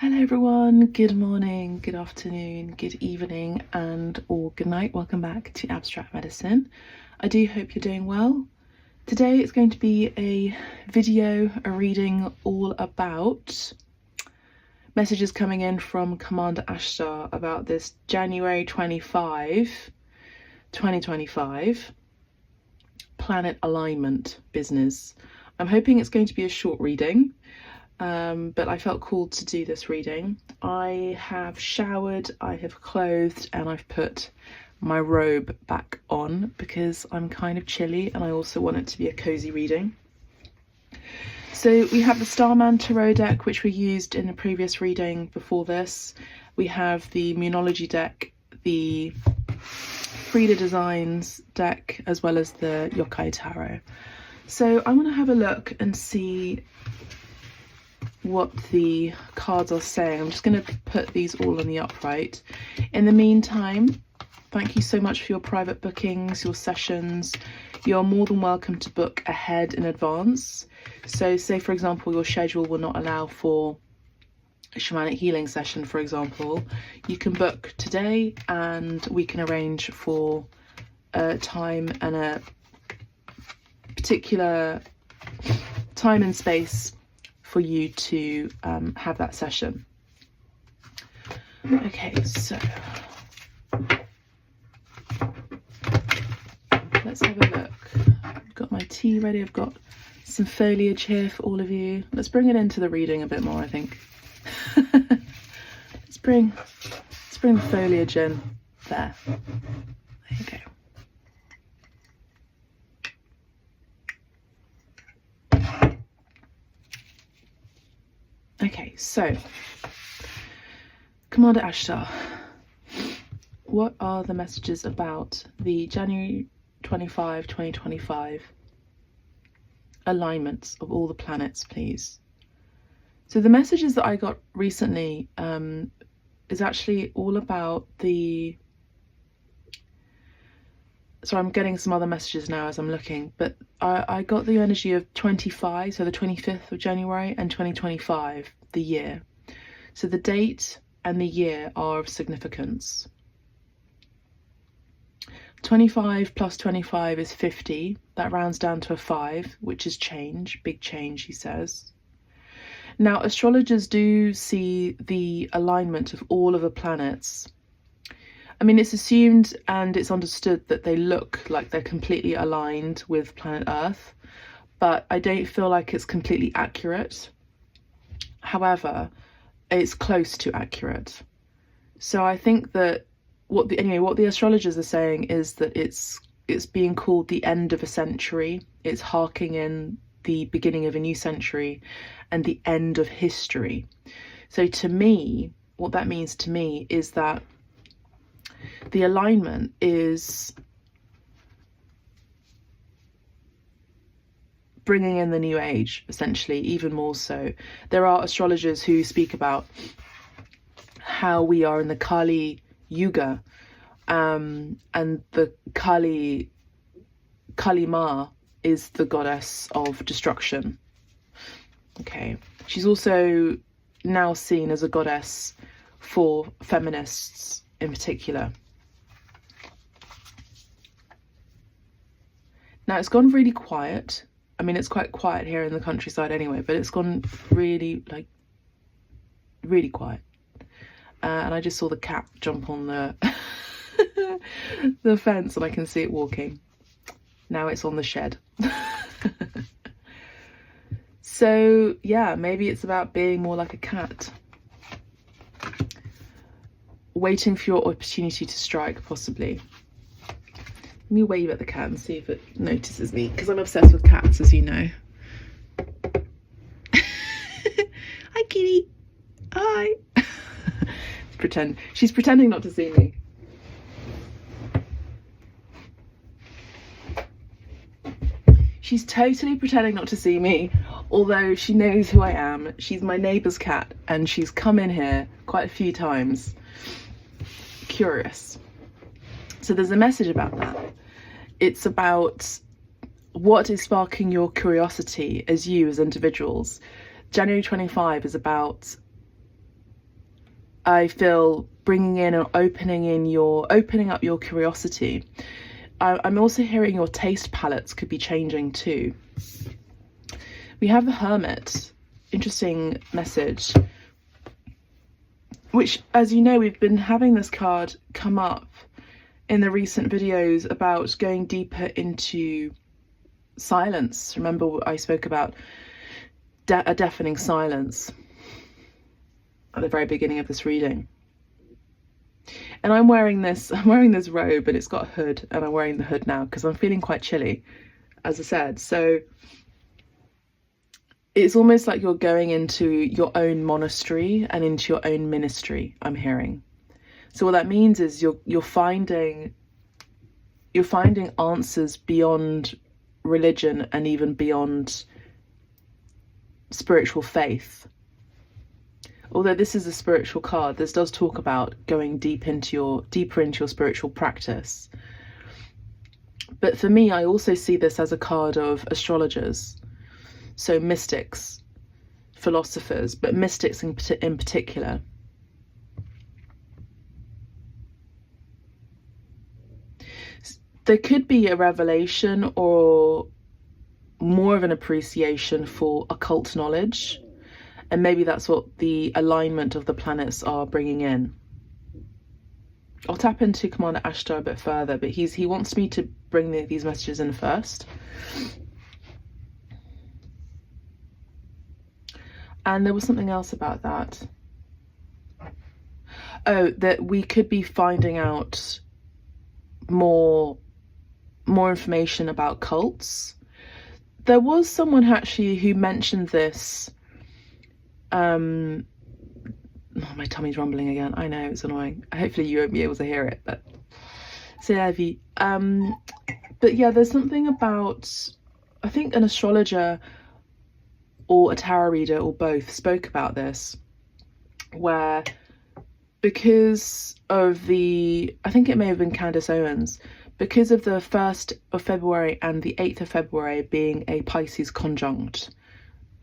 Hello everyone, good morning, good afternoon, good evening and or good night. Welcome back to Abstract Medicine. I do hope you're doing well. Today it's going to be a reading all about messages coming in from Commander Ashtar about this January 25, 2025 planet alignment business. I'm hoping it's going to be a short reading. But I felt called to do this reading. I have showered, I have clothed, and I've put my robe back on because I'm kind of chilly and I also want it to be a cozy reading. So we have the Starman Tarot deck, which we used in the previous reading before this. We have the Moonology deck, the Frida Designs deck, as well as the Yokai Tarot. So I'm going to have a look and see what the cards are saying. I'm just going to put these all in the upright. In the meantime, thank you so much for your private bookings, your sessions. You're more than welcome to book ahead in advance. So say, for example, your schedule will not allow for a shamanic healing session, for example. You can book today and we can arrange for a time and a particular time and space for you to have that session. Okay, so let's have a look. I've got my tea ready. I've got some foliage here for all of you. Let's bring it into the reading a bit more, I think. let's bring the foliage in. There you go. Okay, so Commander Ashtar, what are the messages about the January 25, 2025 alignments of all the planets, please? So the messages that I got recently is actually all about the... So I'm getting some other messages now as I'm looking, but I got the energy of 25, so the 25th of January, and 2025, the year. So the date and the year are of significance. 25 plus 25 is 50. That rounds down to a 5, which is change, big change, he says. Now, astrologers do see the alignment of all of the planets. I mean, it's assumed and it's understood that they look like they're completely aligned with planet Earth, but I don't feel like it's completely accurate. However, it's close to accurate. So I think that what the astrologers are saying is that it's being called the end of a century. It's harking in the beginning of a new century and the end of history. So to me, what that means to me is that the alignment is bringing in the new age, essentially, even more so. There are astrologers who speak about how we are in the Kali Yuga, and the Kali Ma is the goddess of destruction. Okay, she's also now seen as a goddess for feminists in particular. Now it's gone really quiet. I mean, it's quite quiet here in the countryside anyway, but it's gone really quiet. And I just saw the cat jump on the the fence and I can see it walking. Now it's on the shed. So yeah, maybe it's about being more like a cat. Waiting for your opportunity to strike, possibly. Let me wave at the cat and see if it notices me, because I'm obsessed with cats, as you know. Hi, kitty. Hi. She's pretending not to see me. She's totally pretending not to see me, although she knows who I am. She's my neighbour's cat, and she's come in here quite a few times. Curious. So there's a message about that. It's about what is sparking your curiosity as individuals. January 25 is about I feel bringing in and opening up your curiosity. I'm also hearing your taste palettes could be changing too. We have the Hermit, interesting message, which, as you know, we've been having this card come up in the recent videos about going deeper into silence. Remember I spoke about a deafening silence at the very beginning of this reading. And I'm wearing this robe, and it's got a hood, and I'm wearing the hood now because I'm feeling quite chilly, as I said. So it's almost like you're going into your own monastery and into your own ministry, I'm hearing. So what that means is you're finding answers beyond religion and even beyond spiritual faith. Although this is a spiritual card, this does talk about going deeper into your spiritual practice. But for me, I also see this as a card of astrologers, so mystics, philosophers, but mystics in particular. There could be a revelation or more of an appreciation for occult knowledge. And maybe that's what the alignment of the planets are bringing in. I'll tap into Commander Ashtar a bit further, but he wants me to bring these messages in first. And there was something else about that. Oh, that we could be finding out more information about cults. There was someone actually who mentioned this. Oh, my tummy's rumbling again. I know, it's annoying. Hopefully you won't be able to hear it, but c'est la vie. But yeah, there's something about, I think an astrologer or a tarot reader or both spoke about this, where because of I think it may have been Candace Owens, because of the 1st of February and the 8th of February being a Pisces conjunct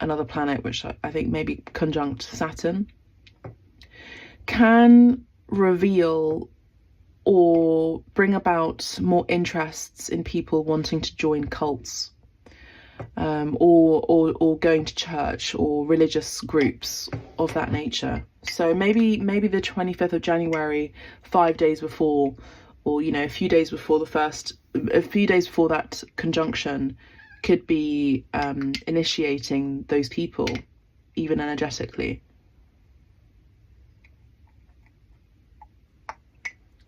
another planet, which I think maybe conjunct Saturn, can reveal or bring about more interests in people wanting to join cults, or going to church or religious groups of that nature. So maybe the 25th of January, 5 days before, or a few days before that conjunction, could be initiating those people, even energetically.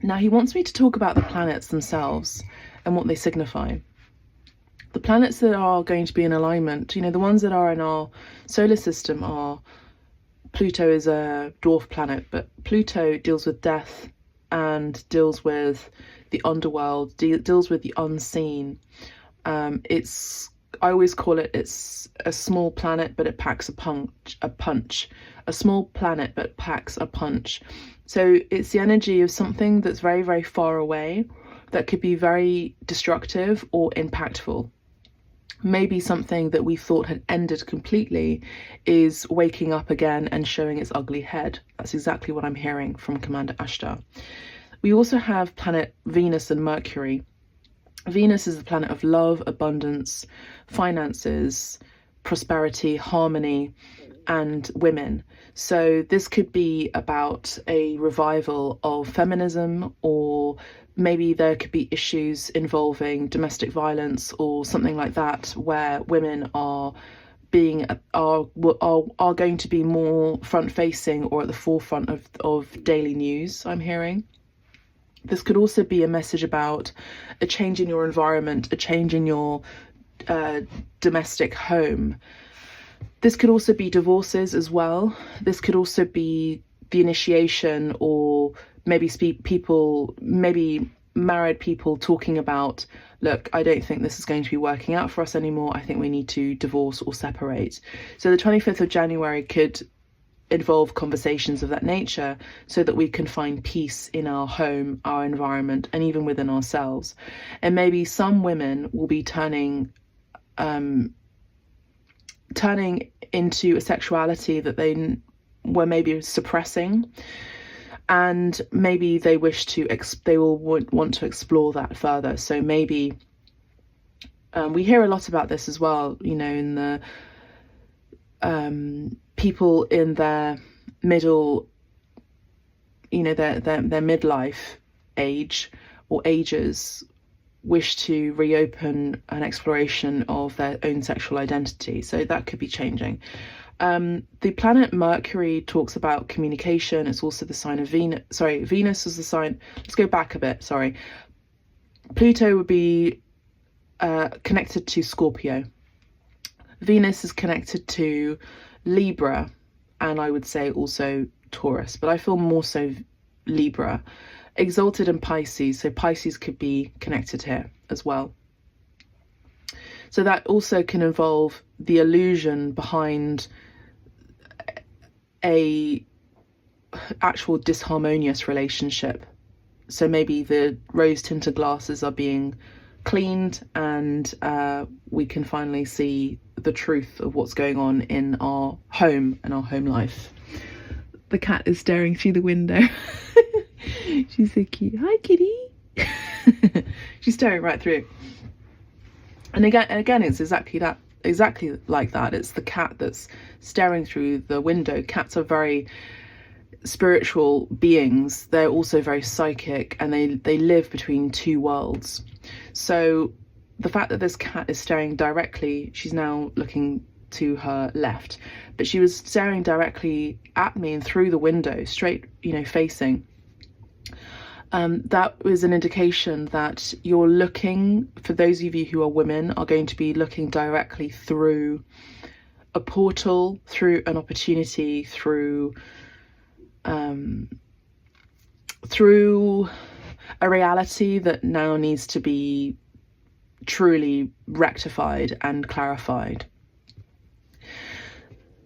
Now he wants me to talk about the planets themselves and what they signify. The planets that are going to be in alignment, the ones that are in our solar system are, Pluto is a dwarf planet, but Pluto deals with death and deals with the underworld, deals with the unseen. I always call it's a small planet, but it packs a punch. A small planet, but packs a punch. So it's the energy of something that's very, very far away that could be very destructive or impactful. Maybe something that we thought had ended completely is waking up again and showing its ugly head. That's exactly what I'm hearing from Commander Ashtar. We also have planet Venus and Mercury. Venus is the planet of love, abundance, finances, prosperity, harmony, and women. So this could be about a revival of feminism, or maybe there could be issues involving domestic violence or something like that, where women are going to be more front facing or at the forefront of daily news, I'm hearing. This could also be a message about a change in your environment, a change in your domestic home. This could also be divorces as well. This could also be the initiation, or maybe married people talking about, look, I don't think this is going to be working out for us anymore. I think we need to divorce or separate. So the 25th of January could involve conversations of that nature, so that we can find peace in our home, our environment, and even within ourselves. And maybe some women will be turning into a sexuality that they were maybe suppressing. and maybe they wish to they will want to explore that further. So maybe we hear a lot about this as well, you know, in the people in their middle, you know, their midlife age or ages, wish to reopen an exploration of their own sexual identity. So that could be changing. The planet Mercury talks about communication. It's also the sign of Venus. Sorry, Venus is the sign. Let's go back a bit. Sorry. Pluto would be connected to Scorpio. Venus is connected to Libra, and I would say also Taurus, but I feel more so Libra. Exalted in Pisces, so Pisces could be connected here as well. So that also can involve the illusion behind a actual disharmonious relationship. So maybe the rose-tinted glasses are being cleaned, and we can finally see the truth of what's going on in our home and our home life. The cat is staring through the window. She's so cute. Hi, kitty. She's staring right through. And again, it's exactly like that. It's the cat that's staring through the window. Cats are very spiritual beings. They're also very psychic, and they live between two worlds. So the fact that this cat is staring directly, she's now looking to her left, but she was staring directly at me and through the window, straight, you know, facing. That was an indication that you're looking, for those of you who are women, are going to be looking directly through a portal, through an opportunity, through a reality that now needs to be truly rectified and clarified.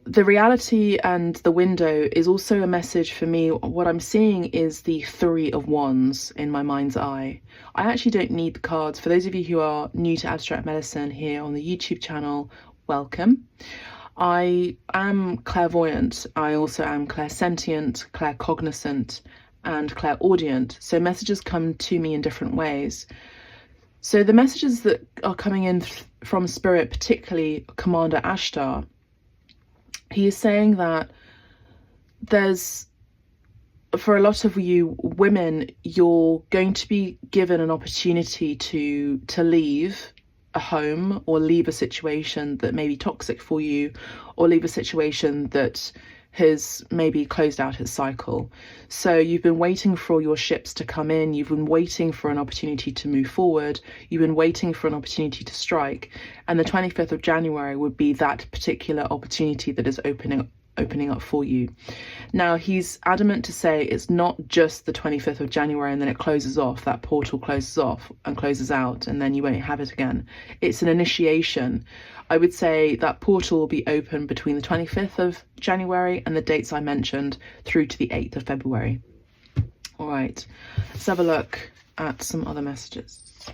The reality and the window is also a message for me. What I'm seeing is the Three of Wands in my mind's eye. I actually don't need the cards. For those of you who are new to abstract medicine here on the YouTube channel, welcome. I am clairvoyant. I also am clairsentient, claircognisant, and clairaudient. So messages come to me in different ways. So the messages that are coming in from Spirit, particularly Commander Ashtar, he is saying that there's, for a lot of you women, you're going to be given an opportunity to leave a home, or leave a situation that may be toxic for you, or leave a situation that has maybe closed out its cycle. So you've been waiting for your ships to come in, you've been waiting for an opportunity to move forward, you've been waiting for an opportunity to strike, and the 25th of January would be that particular opportunity that is opening up for you. Now, he's adamant to say it's not just the 25th of January and then it closes off, that portal closes off and closes out and then you won't have it again. It's an initiation. I would say that portal will be open between the 25th of January and the dates I mentioned through to the 8th of February. All right, let's have a look at some other messages.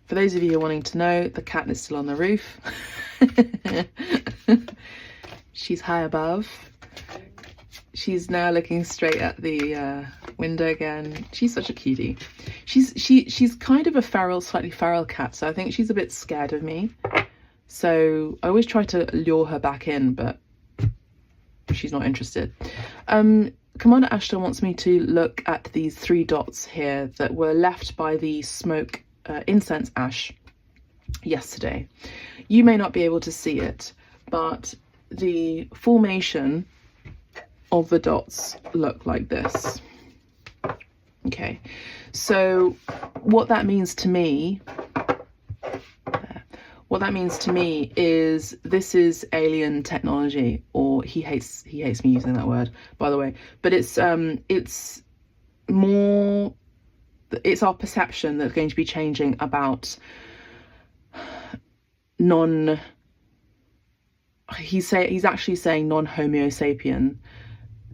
For those of you who are wanting to know, the cat is still on the roof. She's high above. She's now looking straight at the window again. She's such a cutie. She's kind of a slightly feral cat, so I think she's a bit scared of me. So I always try to lure her back in, but she's not interested. Commander Ashtar wants me to look at these 3 dots here that were left by the smoke incense ash yesterday. You may not be able to see it, but the formation of the dots look like this. Okay, so what that means to me is this is alien technology, or he hates me using that word, by the way, but it's our perception that's going to be changing about he's actually saying non-Homo sapien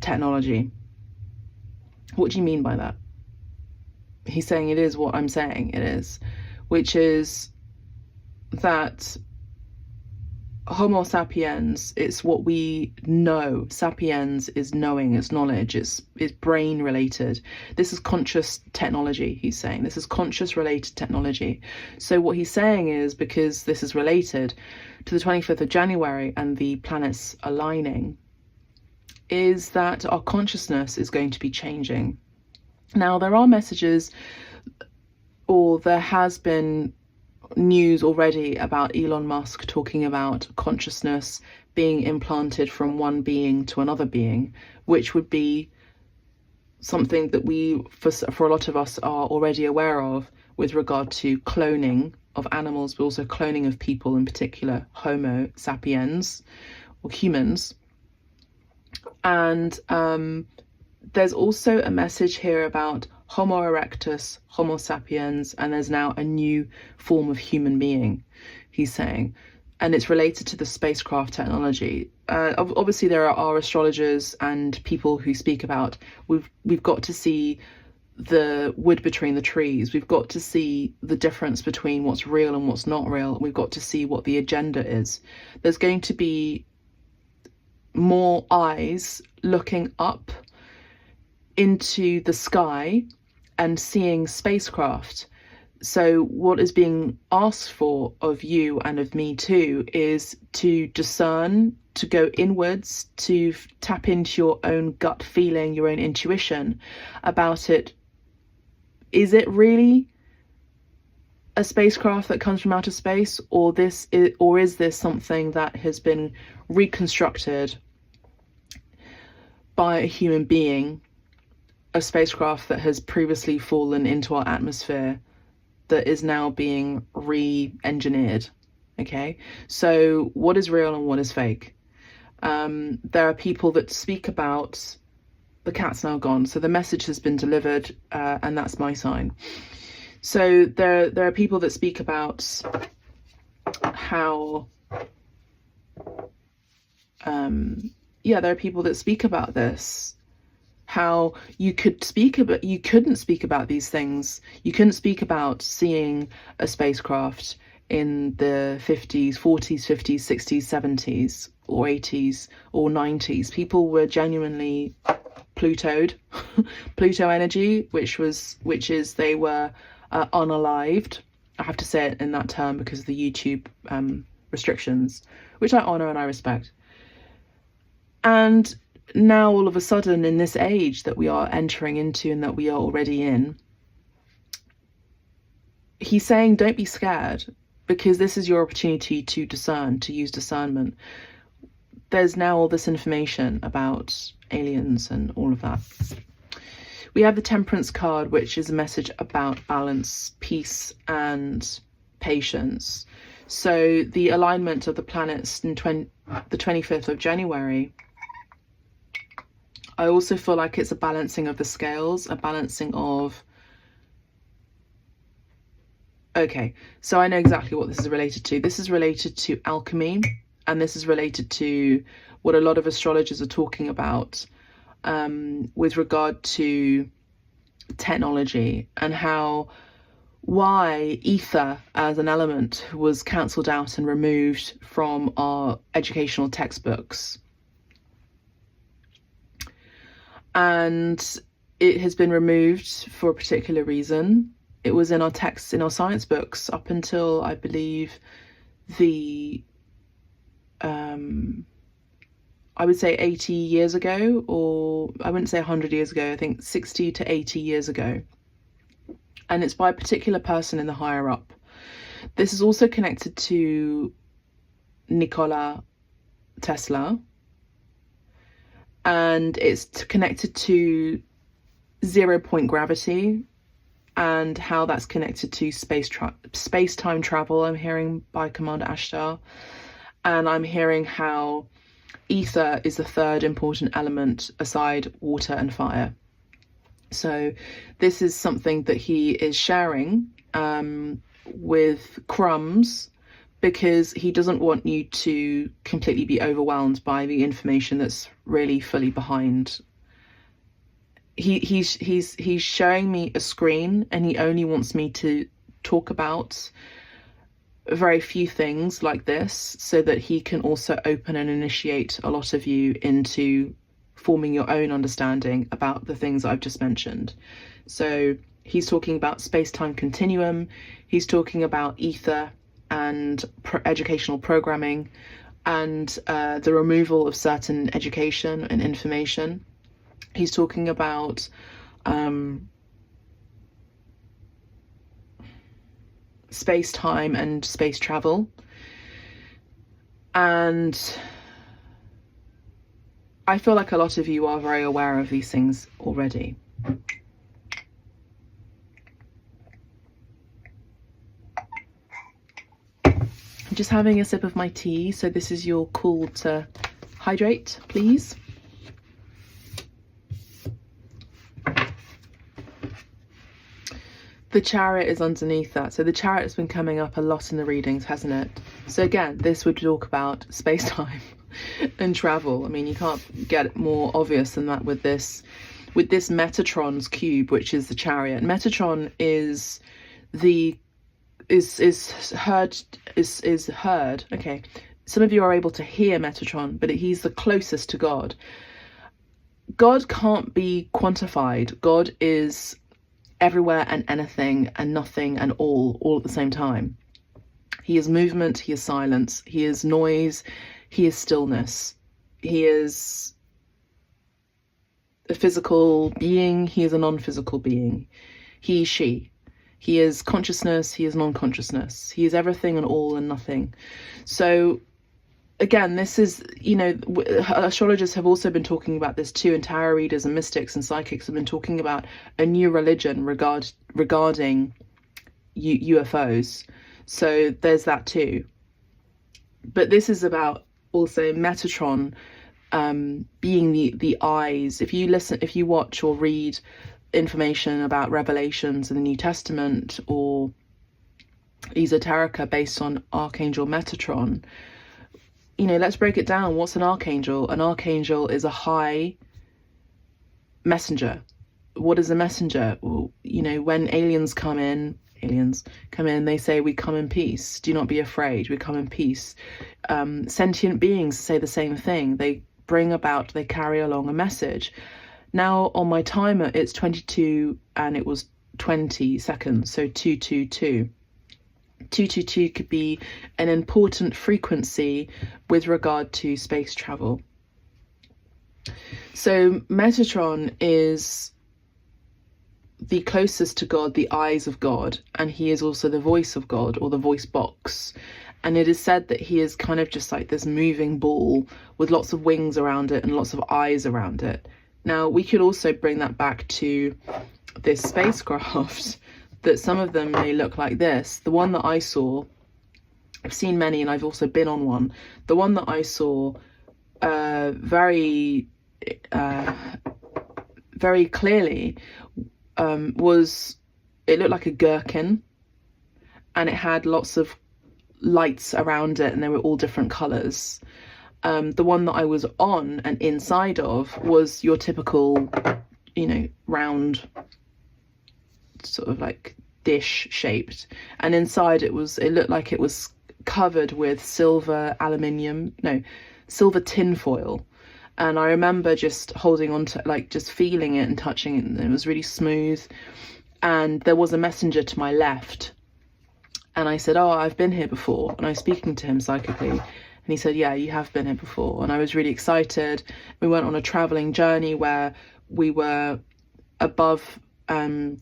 technology. What do you mean by that? He's saying it is what I'm saying it is, which is that Homo sapiens, it's what we know. Sapiens is knowing, it's knowledge, it's brain related. This is conscious technology, he's saying. This is conscious related technology. So what he's saying is, because this is related to the 25th of January and the planets aligning, is that our consciousness is going to be changing. Now, there are messages, or there has been news already about Elon Musk talking about consciousness being implanted from one being to another being, which would be something that we, for a lot of us, are already aware of with regard to cloning of animals, but also cloning of people, in particular Homo sapiens or humans. And there's also a message here about Homo erectus, Homo sapiens, and there's now a new form of human being, he's saying. And it's related to the spacecraft technology. Obviously, there are astrologers and people who speak about, we've got to see the wood between the trees. We've got to see the difference between what's real and what's not real. We've got to see what the agenda is. There's going to be more eyes looking up into the sky and seeing spacecraft. So what is being asked for of you and of me too is to discern, to go inwards, to tap into your own gut feeling, your own intuition about it. Is it really a spacecraft that comes from outer space, or is this something that has been reconstructed by a human being, a spacecraft that has previously fallen into our atmosphere that is now being re-engineered? Okay, so what is real and what is fake? There are people that speak about, the cat's now gone, so the message has been delivered, and that's my sign. So there are people that speak about how there are people that speak about this, how you couldn't speak about these things. You couldn't speak about seeing a spacecraft in the 50s, 40s, 50s, 60s, 70s, or 80s, or 90s. People were genuinely Pluto energy, which is they were unalived. I have to say it in that term because of the YouTube restrictions, which I honor and I respect. And now all of a sudden, in this age that we are entering into and that we are already in, he's saying don't be scared, because this is your opportunity to discern, to use discernment. There's now all this information about aliens and all of that. We have the Temperance card, which is a message about balance, peace and patience. So the alignment of the planets in the 25th of January, I also feel like it's a balancing of the scales, a balancing of... Okay, so I know exactly what this is related to. This is related to alchemy, and this is related to what a lot of astrologers are talking about with regard to technology, and why ether as an element was cancelled out and removed from our educational textbooks. And it has been removed for a particular reason. It was in our texts, in our science books, up until, I believe, the I would say 80 years ago, or I wouldn't say 100 years ago, I think 60 to 80 years ago. And it's by a particular person in the higher up. This is also connected to Nikola Tesla, and it's connected to 0-point gravity and how that's connected to space-time travel, I'm hearing, by Commander Ashtar. And I'm hearing how ether is the third important element aside water and fire. So this is something that he is sharing with crumbs, because he doesn't want you to completely be overwhelmed by the information that's really fully behind. He's showing me a screen, and he only wants me to talk about very few things like this, so that he can also open and initiate a lot of you into forming your own understanding about the things I've just mentioned. So he's talking about space-time continuum, he's talking about ether and educational programming, and the removal of certain education and information. He's talking about space-time and space travel. And I feel like a lot of you are very aware of these things already. I'm just having a sip of my tea, so this is your call to hydrate, please. The Chariot is underneath that. So the Chariot has been coming up a lot in the readings, hasn't it? So again, this would talk about space-time and travel. I mean, you can't get more obvious than that with this Metatron's cube, which is the Chariot. Metatron is heard. Okay, some of you are able to hear Metatron, but he's the closest to God. God can't be quantified. God is everywhere and anything and nothing and all at the same time. He is movement, he is silence, he is noise, he is stillness, he is a physical being, he is a non-physical being, he, she. He is consciousness, he is non-consciousness, he is everything and all and nothing. So again, this is, you know, astrologers have also been talking about this too, and tarot readers and mystics and psychics have been talking about a new religion regarding UFOs. So there's that too. But this is about also Metatron being the eyes. If you watch or read information about revelations in the New Testament or esoterica based on Archangel Metatron, you know, let's break it down. What's an archangel? An archangel is a high messenger. What is a messenger? Well, you know, when aliens come in, they say, we come in peace. Do not be afraid. We come in peace. Sentient beings say the same thing. They carry along a message. Now on my timer, it's 22 and it was 20 seconds. So 222. 222 could be an important frequency with regard to space travel. So Metatron is the closest to God, the eyes of God, and he is also the voice of God, or the voice box. And it is said that he is kind of just like this moving ball with lots of wings around it and lots of eyes around it. Now we could also bring that back to this spacecraft, that some of them may look like this. The one that I saw, I've seen many and I've also been on one. The one that I saw very clearly it looked like a gherkin, and it had lots of lights around it and they were all different colours. The one that I was on and inside of was your typical, you know, round, sort of like dish shaped, and inside it looked like it was covered with silver tin foil. And I remember just holding on to, like, just feeling it and touching it, and it was really smooth. And there was a messenger to my left, and I said, oh, I've been here before. And I was speaking to him psychically, and he said, yeah, you have been here before. And I was really excited. We went on a traveling journey where we were above, we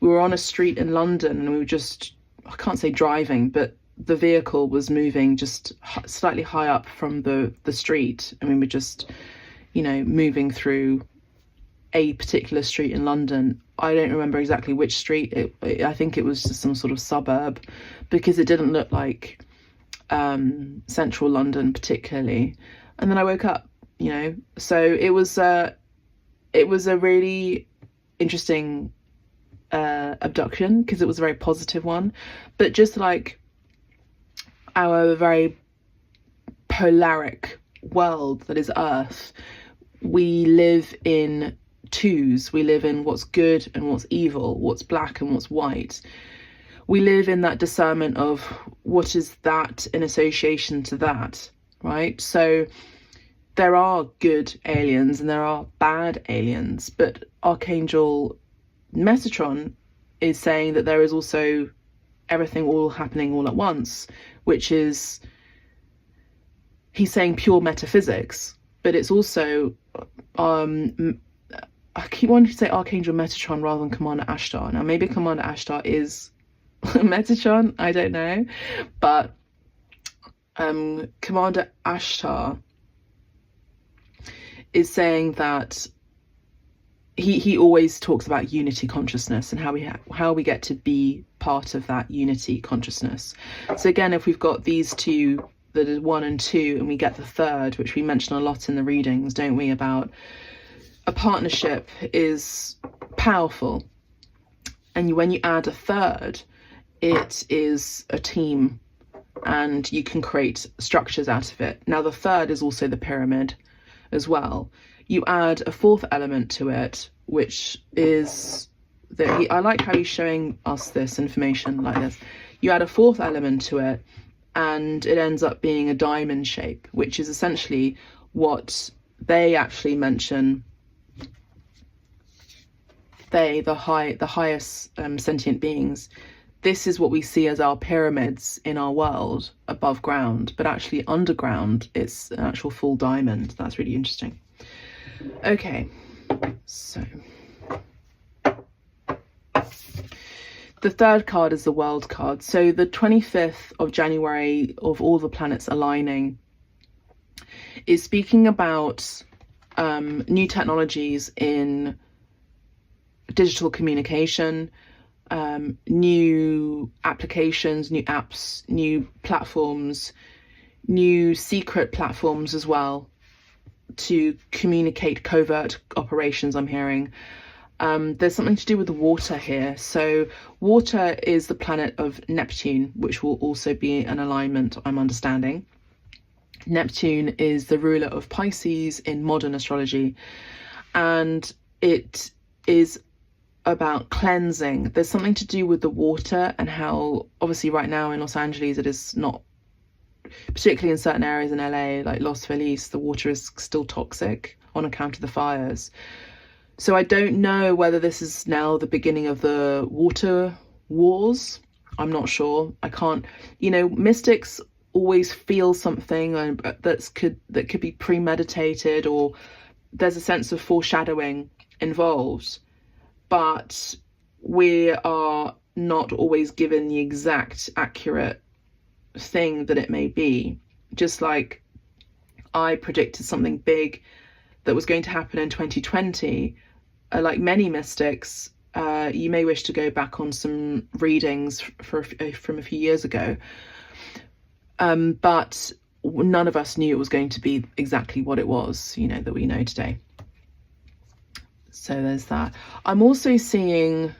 were on a street in London, and we were just, I can't say driving, but the vehicle was moving just slightly high up from the street, and we were just, you know, moving through a particular street in London. I don't remember exactly which street. I think it was just some sort of suburb, because it didn't look like central London particularly. And then I woke up, you know. So it was a really interesting abduction, because it was a very positive one. But just like our very polaric world that is Earth, we live in twos. We live in what's good and what's evil, what's black and what's white. We live in that discernment of what is that in association to that, right? So there are good aliens and there are bad aliens, but Archangel Metatron is saying that there is also everything all happening all at once, which is, he's saying pure metaphysics, but it's also, I keep wanting to say Archangel Metatron rather than Commander Ashtar. Now maybe Commander Ashtar is Metatron, I don't know, but Commander Ashtar is saying that he always talks about unity consciousness and how we get to be part of that unity consciousness. So again, if we've got these two, that is 1 and 2, and we get the third, which we mention a lot in the readings, don't we, about a partnership is powerful, and when you add a third, it is a team and you can create structures out of it. Now the third is also the pyramid as well. You add a fourth element to it, which is that I like how he's showing us this information like this. You add a fourth element to it and it ends up being a diamond shape, which is essentially what they actually mention. The highest sentient beings, this is what we see as our pyramids in our world above ground, but actually underground it's an actual full diamond. That's really interesting. Okay, so the third card is the world card. So the 25th of January of all the planets aligning is speaking about new technologies in digital communication, new applications, new apps, new platforms, new secret platforms as well to communicate covert operations, I'm hearing. There's something to do with the water here. So water is the planet of Neptune, which will also be an alignment, I'm understanding. Neptune is the ruler of Pisces in modern astrology, and it is about cleansing. There's something to do with the water and how obviously right now in Los Angeles it is not, particularly in certain areas in LA like Los Feliz, the water is still toxic on account of the fires. So I don't know whether this is now the beginning of the water wars. I'm not sure. I can't, mystics always feel something that could be premeditated, or there's a sense of foreshadowing involved, but we are not always given the exact accurate thing that it may be. Just like I predicted something big that was going to happen in 2020, like many mystics, you may wish to go back on some readings from a few years ago, but none of us knew it was going to be exactly what it was, that we know today. So there's that. I'm also seeing,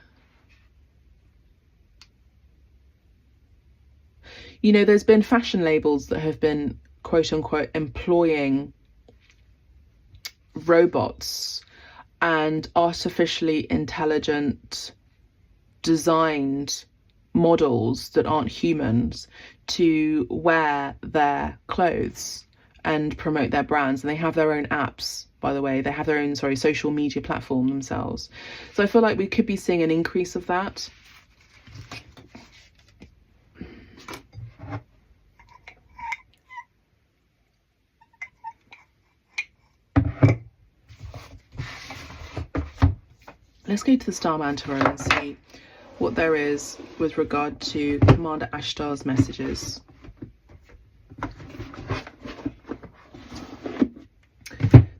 there's been fashion labels that have been quote unquote employing robots and artificially intelligent designed models that aren't humans to wear their clothes and promote their brands. And they have their own apps, by the way. They have their own, social media platform themselves. So I feel like we could be seeing an increase of that. Let's go to the Starman Tarot and see what there is with regard to Commander Ashtar's messages.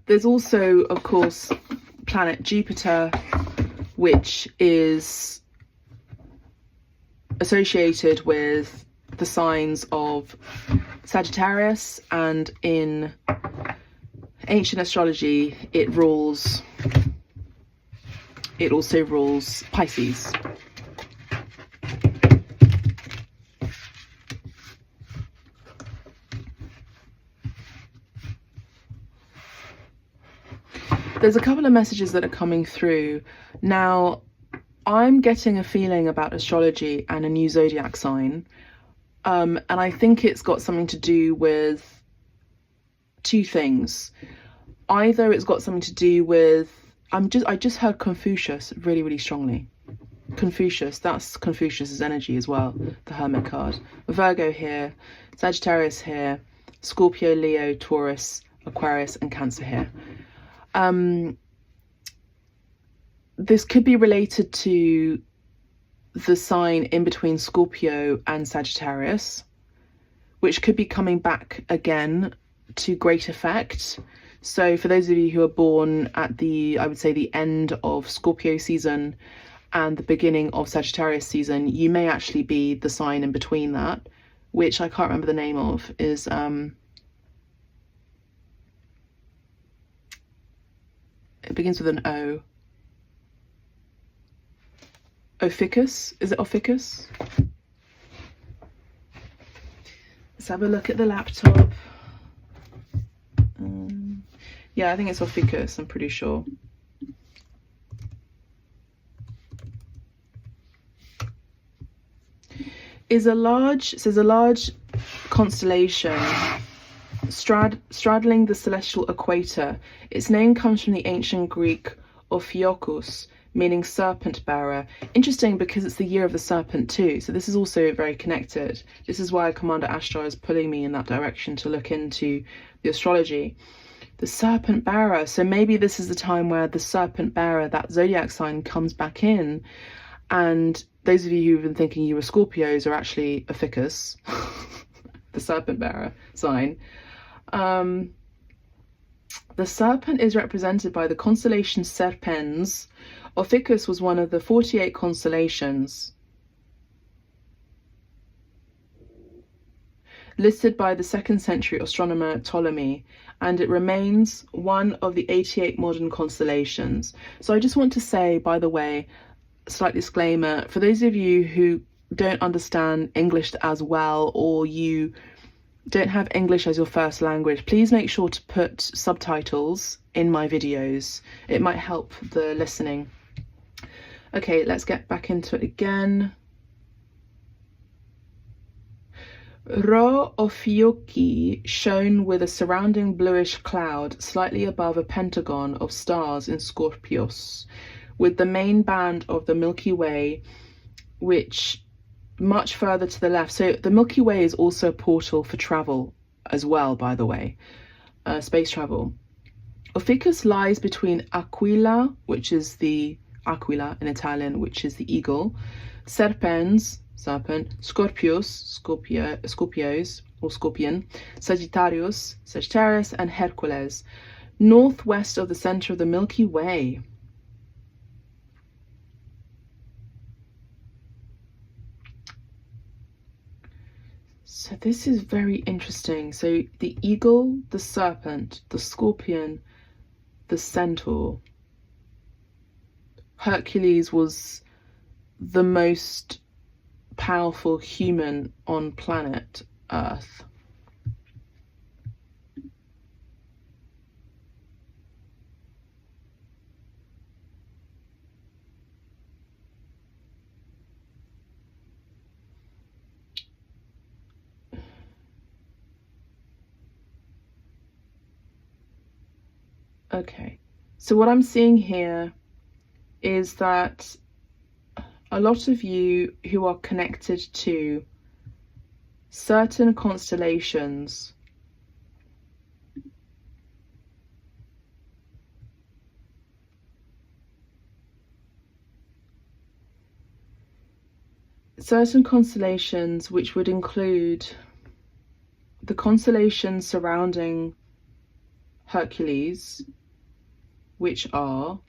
There's also, of course, planet Jupiter, which is associated with the signs of Sagittarius, and in ancient astrology it also rules Pisces. There's a couple of messages that are coming through. Now, I'm getting a feeling about astrology and a new zodiac sign. And I think it's got something to do with two things. Either it's got something to do with, I just heard Confucius really, really strongly. Confucius, that's Confucius's energy as well, the Hermit card. Virgo here, Sagittarius here, Scorpio, Leo, Taurus, Aquarius, and Cancer here. This could be related to the sign in between Scorpio and Sagittarius, which could be coming back again to great effect. So for those of you who are born at the, I would say, the end of Scorpio season and the beginning of Sagittarius season, you may actually be the sign in between that, which I can't remember the name of, is it begins with an O. Ophiuchus? Is it Ophiuchus? Let's have a look at the laptop. Yeah, I think it's Ophiuchus, I'm pretty sure. Says a large constellation straddling the celestial equator. Its name comes from the ancient Greek Ophiuchus, meaning serpent bearer. Interesting, because it's the year of the serpent too, so this is also very connected. This is why Commander Ashtar is pulling me in that direction to look into the astrology. The serpent bearer, so maybe this is the time where the serpent bearer, that zodiac sign, comes back in, and those of you who've been thinking you were Scorpios are actually Ophiuchus, the serpent bearer sign. The serpent is represented by the constellation Serpens. Ophiuchus was one of the 48 constellations listed by the 2nd century astronomer Ptolemy, and it remains one of the 88 modern constellations. So I just want to say, by the way, slight disclaimer, for those of you who don't understand English as well, or you don't have English as your first language, please make sure to put subtitles in my videos. It might help the listening. Okay, let's get back into it again. Rho Ophiuchi shone with a surrounding bluish cloud slightly above a pentagon of stars in Scorpios, with the main band of the Milky Way, which much further to the left. So the Milky Way is also a portal for travel as well, by the way, space travel. Ophiuchus lies between Aquila, which is the Aquila in Italian, which is the eagle, Serpens, serpent, Scorpios, Scorpios or scorpion, Sagittarius, Sagittarius, and Hercules, northwest of the center of the Milky Way. So this is very interesting. So the eagle, the serpent, the scorpion, the centaur. Hercules was the most powerful human on planet Earth. Okay, so what I'm seeing here is that a lot of you who are connected to certain constellations which would include the constellations surrounding Hercules, which are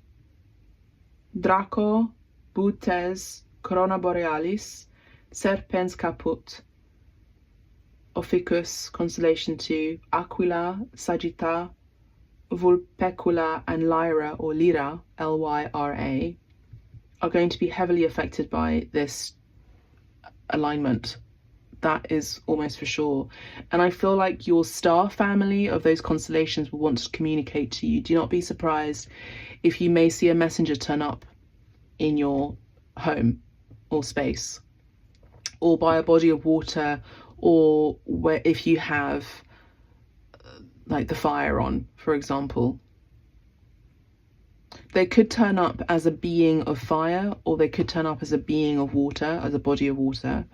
Draco, Bootes, Corona Borealis, Serpens Caput, Ophiuchus, constellation 2, Aquila, Sagitta, Vulpecula, and Lyra, or Lyra, Lyra, are going to be heavily affected by this alignment. That is almost for sure. And I feel like your star family of those constellations will want to communicate to you. Do not be surprised if you may see a messenger turn up in your home or space. or by a body of water, or where if you have like the fire on, for example. They could turn up as a being of fire, or they could turn up as a being of water, as a body of water.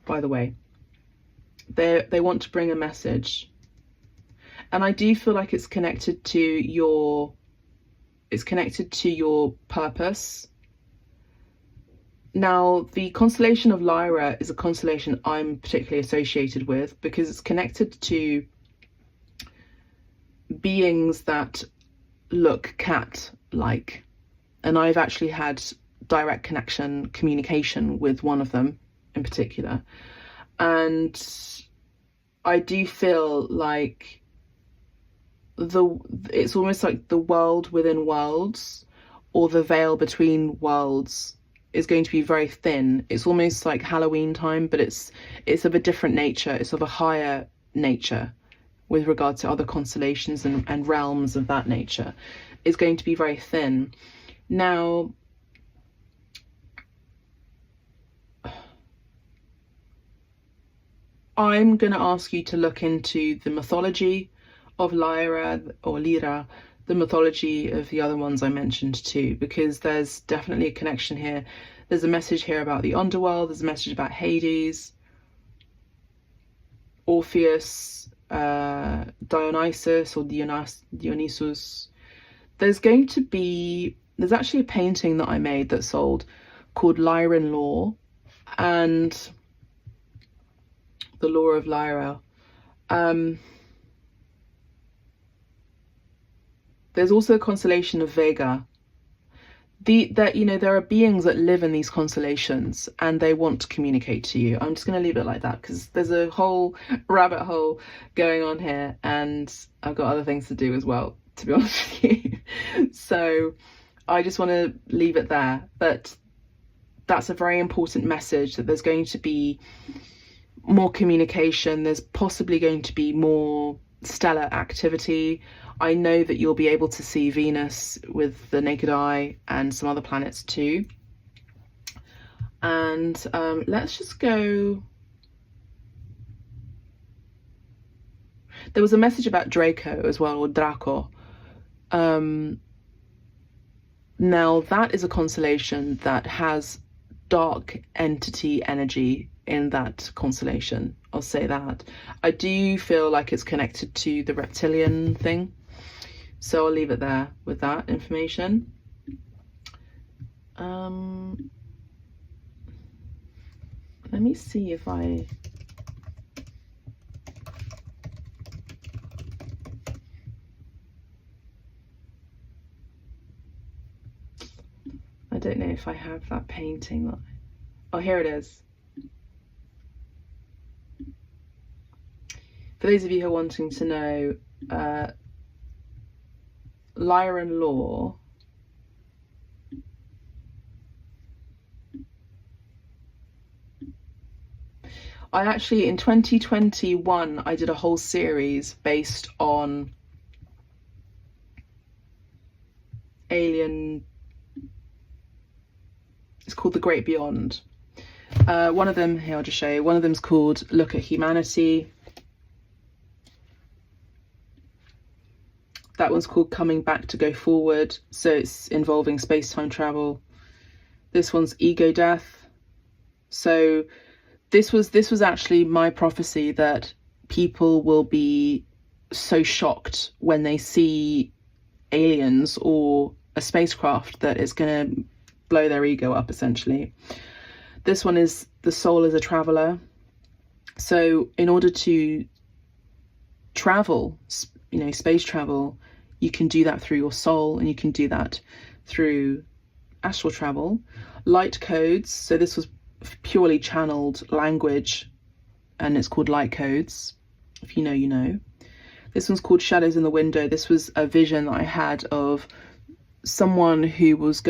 By the way, they want to bring a message, and I do feel like it's connected to your purpose. Now, the constellation of Lyra is a constellation I'm particularly associated with because it's connected to beings that look cat-like, and I've actually had direct communication with one of them in particular, and I do feel like it's almost like the world within worlds, or the veil between worlds, is going to be very thin. It's almost like Halloween time, but it's of a different nature. It's of a higher nature with regard to other constellations and realms of that nature. It's going to be very thin. Now, I'm going to ask you to look into the mythology of Lyra or Lyra, the mythology of the other ones I mentioned too, because there's definitely a connection here. There's a message here about the underworld, there's a message about Hades, Orpheus, Dionysus or Dionysus. There's actually a painting that I made that sold called Lyran Law, and the Law of Lyra. There's also a constellation of Vega. There are beings that live in these constellations and they want to communicate to you. I'm just going to leave it like that because there's a whole rabbit hole going on here, and I've got other things to do as well, to be honest with you. So I just want to leave it there. But that's a very important message, that there's going to be more communication. There's possibly going to be more stellar activity. I know that you'll be able to see Venus with the naked eye and some other planets too. And let's just go. There was a message about Draco as well, or Draco. Now that is a constellation that has dark entity energy in that constellation. I'll say that. I do feel like it's connected to the reptilian thing. So I'll leave it there with that information. Let me see if I don't know if I have that painting. Oh, here it is. For those of you who are wanting to know, Lyran Law I actually, in 2021, I did a whole series based on alien. It's called The Great Beyond. One of them, here I'll just show you, one of them's called Look at Humanity. That one's called Coming Back to Go Forward, so it's involving space-time travel. This one's Ego Death. So this was actually my prophecy, that people will be so shocked when they see aliens or a spacecraft that it's going to blow their ego up, essentially. This one is The Soul as a Traveler. So in order to travel, space travel, you can do that through your soul, and you can do that through astral travel. Light codes, so this was purely channeled language, and it's called light codes. If you know, you know. This one's called Shadows in the Window. This was a vision that I had of someone who was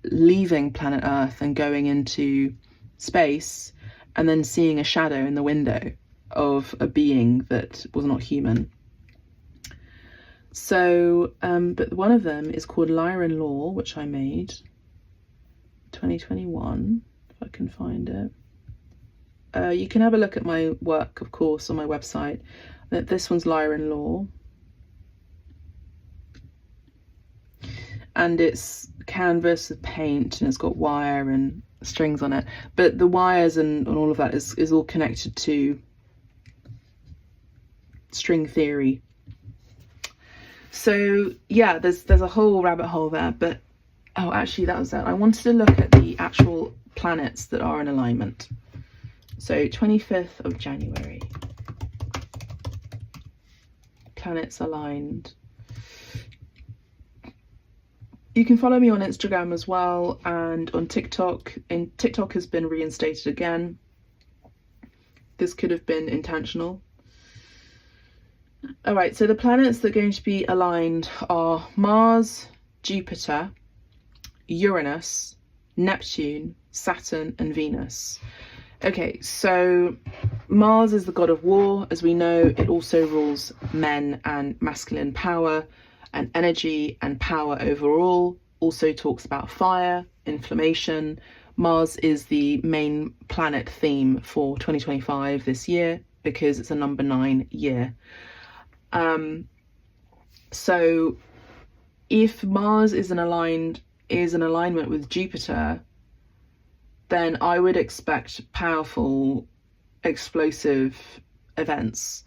leaving planet Earth and going into space, and then seeing a shadow in the window of a being that was not human. So, but one of them is called Lyran Law, which I made 2021, if I can find it. You can have a look at my work, of course, on my website. This one's Lyra in Law. And it's canvas with paint, and it's got wire and strings on it. But the wires and all of that is all connected to string theory. So yeah, there's a whole rabbit hole there. But oh, actually that was it. I wanted to look at the actual planets that are in alignment. So 25th of January, planets aligned. You can follow me on Instagram as well, and on TikTok. And TikTok has been reinstated again. This could have been intentional. All right, so the planets that are going to be aligned are Mars, Jupiter, Uranus, Neptune, Saturn, and Venus. Okay, so Mars is the god of war. As we know, it also rules men and masculine power and energy and power overall. Also talks about fire, inflammation. Mars is the main planet theme for 2025 this year because it's a number 9 year. So if Mars is in alignment with Jupiter, then I would expect powerful, explosive events.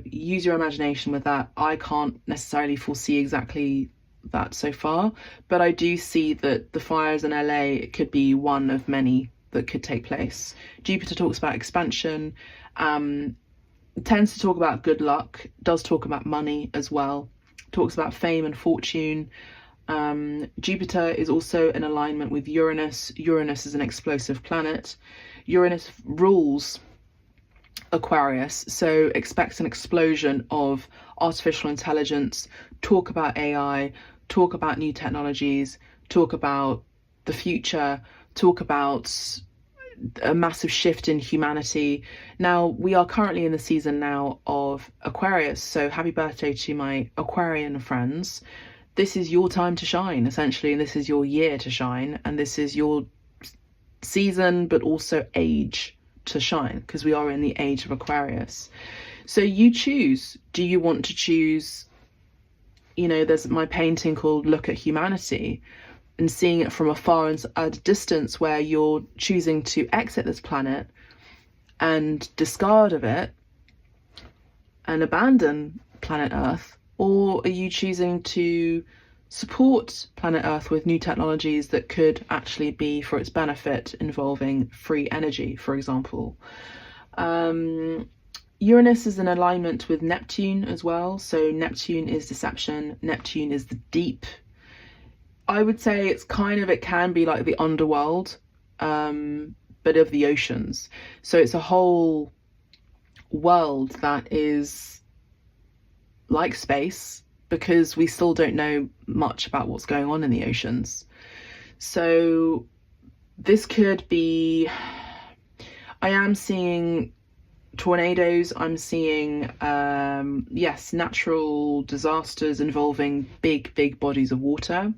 Use your imagination with that. I can't necessarily foresee exactly that so far, but I do see that the fires in LA could be one of many that could take place. Jupiter talks about expansion, tends to talk about good luck, does talk about money as well, talks about fame and fortune. Jupiter is also in alignment with Uranus. Uranus is an explosive planet. Uranus rules Aquarius, so expect an explosion of artificial intelligence, talk about AI, talk about new technologies, talk about the future, talk about a massive shift in humanity. Now, we are currently in the season now of Aquarius, so happy birthday to my Aquarian friends. This is your time to shine, essentially, and this is your year to shine, and this is your season, but also age to shine, because we are in the age of Aquarius. So you choose. Do you want to choose, there's my painting called Look at Humanity, and seeing it from afar and at a distance, where you're choosing to exit this planet and discard of it and abandon planet Earth? Or are you choosing to support planet Earth with new technologies that could actually be for its benefit, involving free energy, for example? Uranus is in alignment with Neptune as well. So Neptune is deception. Neptune is the deep. I would say it can be like the underworld, but of the oceans. So it's a whole world that is like space, because we still don't know much about what's going on in the oceans. So this could be, I am seeing tornadoes, I'm seeing natural disasters involving big bodies of water.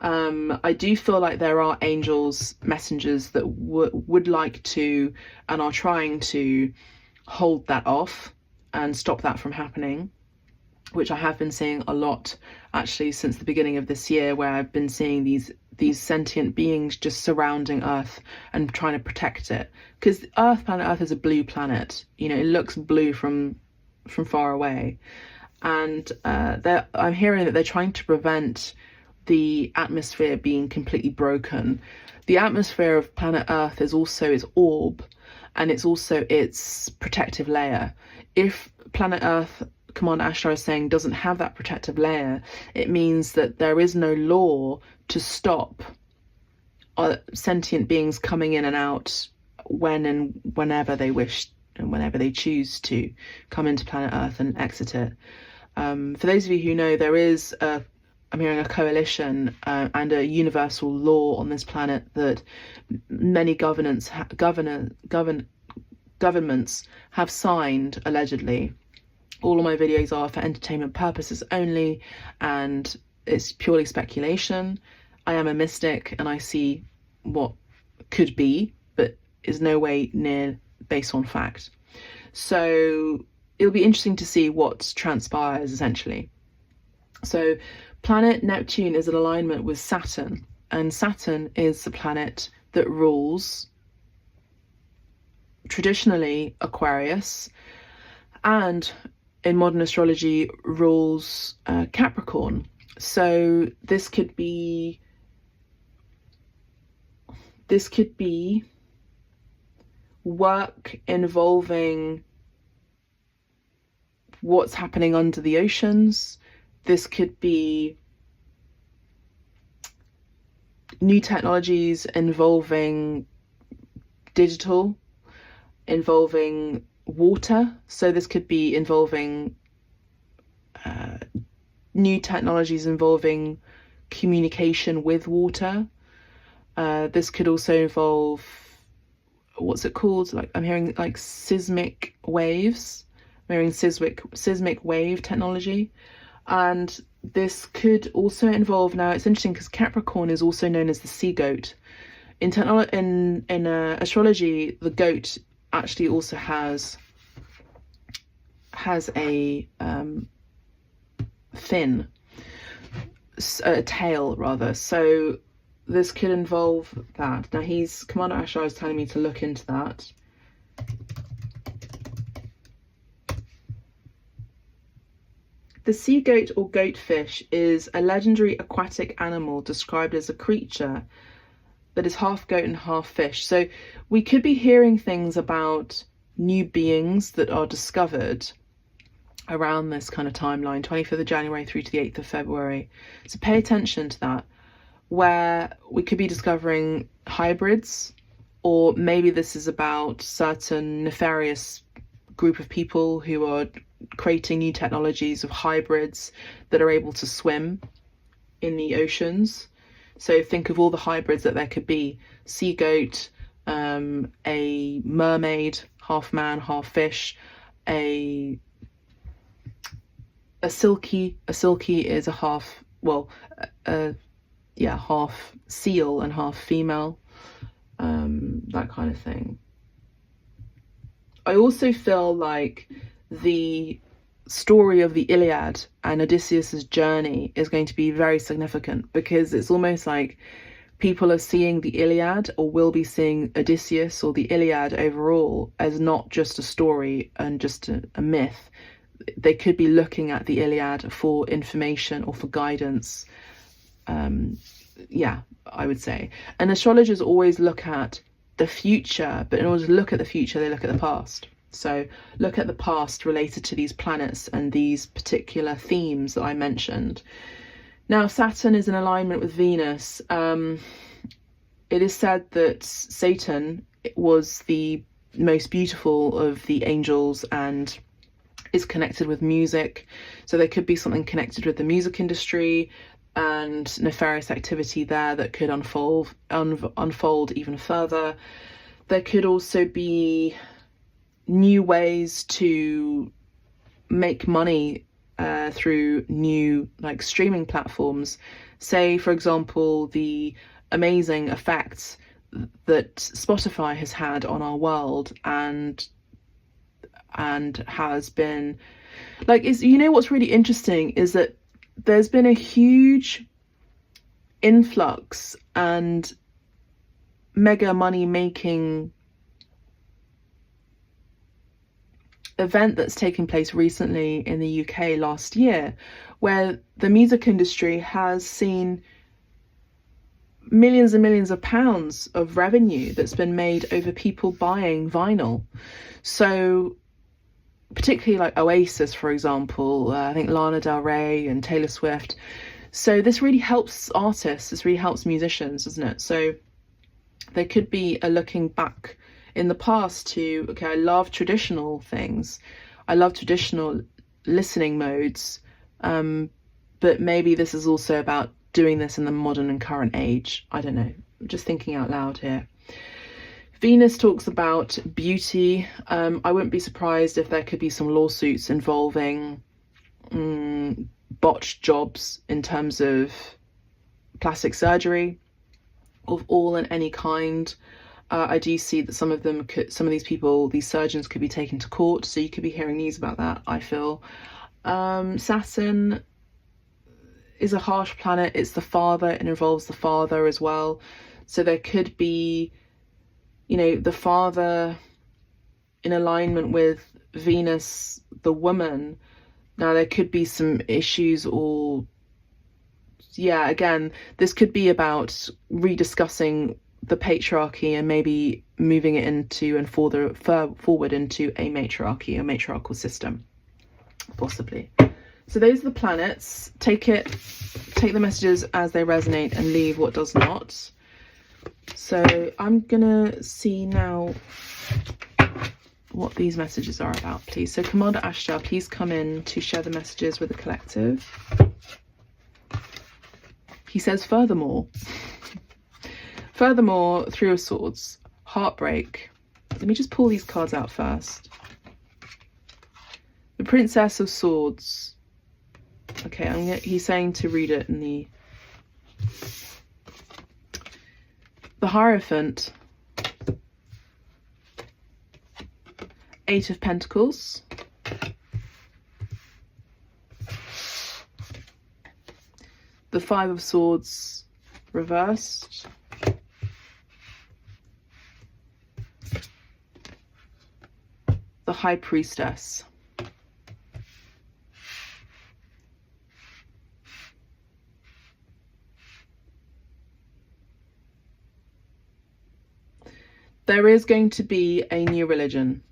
I do feel like there are angels, messengers that would like to and are trying to hold that off and stop that from happening, which I have been seeing a lot actually since the beginning of this year, where I've been seeing these sentient beings just surrounding Earth and trying to protect it. Because planet Earth is a blue planet, it looks blue from far away, and I'm hearing that they're trying to prevent the atmosphere being completely broken. The atmosphere of planet Earth is also its orb, and it's also its protective layer. If planet Earth, Commander Ashtar is saying, doesn't have that protective layer, it means that there is no law to stop sentient beings coming in and out when and whenever they wish and whenever they choose to come into planet Earth and exit it. For those of you who know, there is I'm hearing a coalition and a universal law on this planet that many governments have signed, allegedly. All of my videos are for entertainment purposes only, and it's purely speculation. I am a mystic and I see what could be, but is no way near based on fact. So it'll be interesting to see what transpires, essentially. So planet Neptune is in alignment with Saturn, and Saturn is the planet that rules traditionally Aquarius, and in modern astrology rules Capricorn. So this could be work involving what's happening under the oceans. This could be new technologies involving digital, involving water. So this could be involving new technologies involving communication with water. This could also involve, what's it called? Like, I'm hearing like seismic waves. I'm hearing seismic wave technology. And this could also involve, now it's interesting because Capricorn is also known as the sea goat. In astrology, the goat actually also has a fin, a tail rather. So this could involve that. Now Commander Ashtar is telling me to look into that. The sea goat or goatfish is a legendary aquatic animal described as a creature that is half goat and half fish. So we could be hearing things about new beings that are discovered around this kind of timeline, 25th of January through to the 8th of February. So pay attention to that, where we could be discovering hybrids, or maybe this is about certain nefarious group of people who are creating new technologies of hybrids that are able to swim in the oceans. So think of all the hybrids that there could be: sea goat, a mermaid, half man, half fish, a silky is a half, half seal and half female, that kind of thing. I also feel like the story of the Iliad and Odysseus's journey is going to be very significant, because it's almost like people are seeing the Iliad, or will be seeing Odysseus or the Iliad overall, as not just a story and just a myth. They could be looking at the Iliad for information or for guidance. I would say. And astrologers always look at the future, but in order to look at the future, they look at the past. So look at the past related to these planets and these particular themes that I mentioned. Now, Saturn is in alignment with Venus. It is said that Satan was the most beautiful of the angels and is connected with music. So there could be something connected with the music industry and nefarious activity there that could unfold even further. There could also be new ways to make money through new streaming platforms. Say, for example, the amazing effects that Spotify has had on our world and has been what's really interesting is that there's been a huge influx and mega money making event that's taken place recently in the UK last year, where the music industry has seen millions and millions of pounds of revenue that's been made over people buying vinyl. So particularly like Oasis, for example, I think Lana Del Rey and Taylor Swift. So this really helps artists, this really helps musicians, doesn't it? So there could be a looking back in the past to, okay, I love traditional things, I love traditional listening modes, but maybe this is also about doing this in the modern and current age. I don't know, I'm just thinking out loud here. Venus talks about beauty. I wouldn't be surprised if there could be some lawsuits involving botched jobs in terms of plastic surgery of all and any kind. I do see that some of these people, these surgeons, could be taken to court, so you could be hearing news about that, I feel. Saturn is a harsh planet. It's the father, it involves the father as well. So there could be, you know, the father in alignment with Venus, the woman. Now there could be some issues, or yeah, again, this could be about rediscussing the patriarchy and maybe moving it into and forward into a matriarchy, a matriarchal system, possibly. So those are the planets. Take the messages as they resonate and leave what does not. So I'm gonna see now what these messages are about, please. So Commander Ashtar, please come in to share the messages with the collective. He says, furthermore, Three of Swords, heartbreak. Let me just pull these cards out first. The Princess of Swords. Okay, he's saying to read it in the Hierophant. Eight of Pentacles. The Five of Swords reversed. The High Priestess. There is going to be a new religion.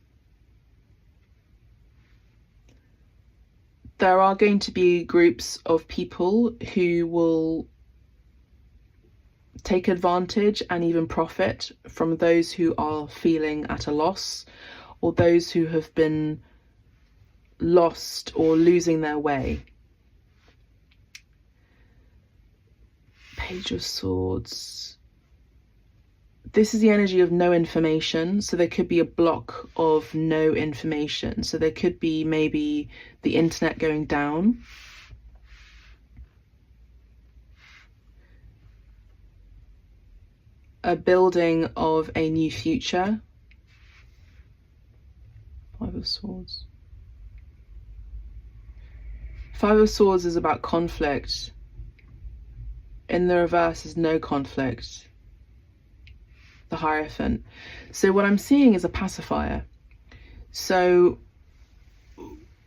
There are going to be groups of people who will take advantage and even profit from those who are feeling at a loss, or those who have been lost or losing their way. Page of Swords. This is the energy of no information, so there could be a block of no information. So there could be maybe the internet going down. A building of a new future. Five of Swords. Five of Swords is about conflict. In the reverse is no conflict. The Hierophant. So what I'm seeing is a pacifier. So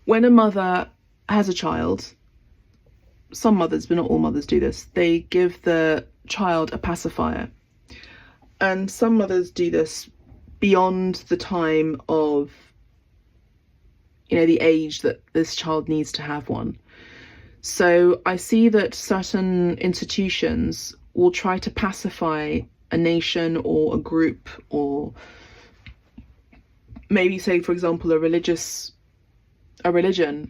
when a mother has a child, some mothers, but not all mothers do this, they give the child a pacifier. And some mothers do this beyond the time of, you know, the age that this child needs to have one. So I see that certain institutions will try to pacify a nation or a group, or maybe, say for example, a religion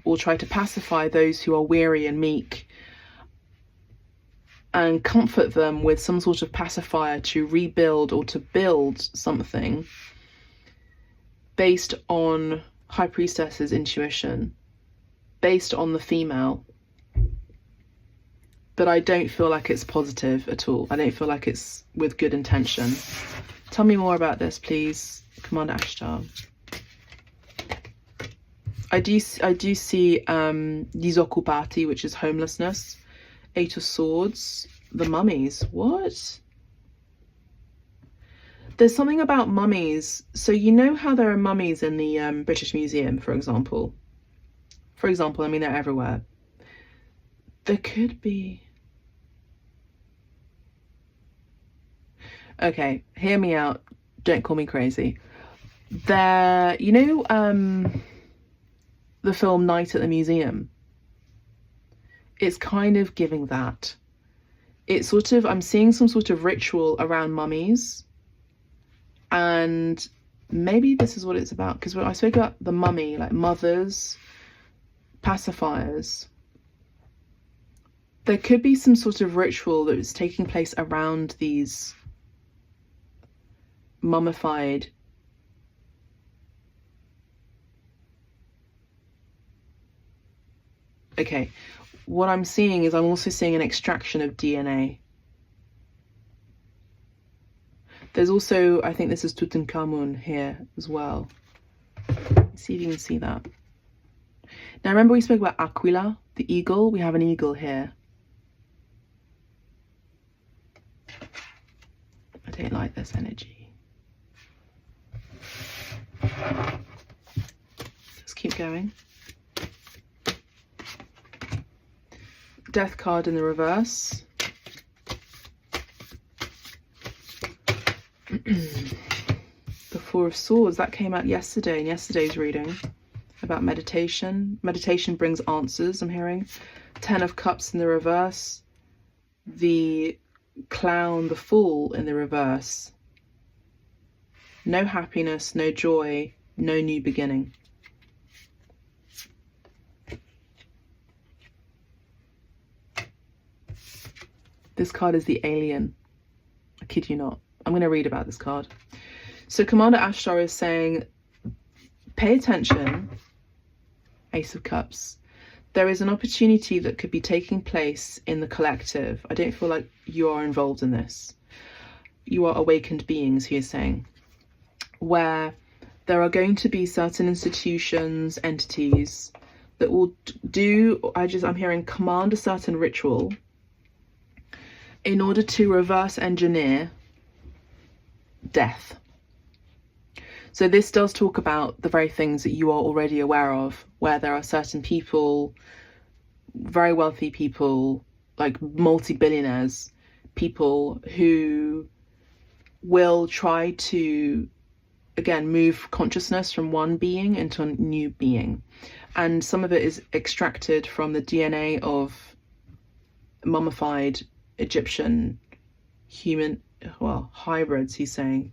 will try to pacify those who are weary and meek and comfort them with some sort of pacifier to rebuild or to build something based on High Priestess's intuition, based on the female. But I don't feel like it's positive at all. I don't feel like it's with good intention. Tell me more about this, please, Commander Ashtar. I do see disoccupati, which is homelessness. Eight of Swords, the mummies. What? There's something about mummies. So you know how there are mummies in the British Museum, for example. I mean, they're everywhere. There could be... Okay, hear me out. Don't call me crazy. There, you know, the film Night at the Museum? It's kind of giving that. It's sort of, I'm seeing some sort of ritual around mummies. And maybe this is what it's about. Because when I spoke about the mummy, like mothers, pacifiers, there could be some sort of ritual that is taking place around these mummified okay, what I'm seeing is I'm also seeing an extraction of DNA. There's also, I think this is Tutankhamun here as well. Let's see if you can see that. Now remember we spoke about Aquila, the eagle? We have an eagle here. I don't like this energy. Let's keep going. Death card in the reverse. The Four of Swords, that came out yesterday in yesterday's reading about meditation. Meditation brings answers, I'm hearing. 10 of Cups in the reverse. The Clown, the Fool in the reverse. No happiness, no joy, no new beginning. This card is the Alien. I kid you not. I'm going to read about this card. So Commander Ashtar is saying, pay attention, Ace of Cups. There is an opportunity that could be taking place in the collective. I don't feel like you are involved in this. You are awakened beings, he is saying, where there are going to be certain institutions, entities that will do, I'm hearing command a certain ritual in order to reverse engineer death. So this does talk about the very things that you are already aware of, where there are certain people, very wealthy people, like multi-billionaires, people who will try to, again, move consciousness from one being into a new being. And some of it is extracted from the DNA of mummified Egyptian human, well, hybrids, he's saying,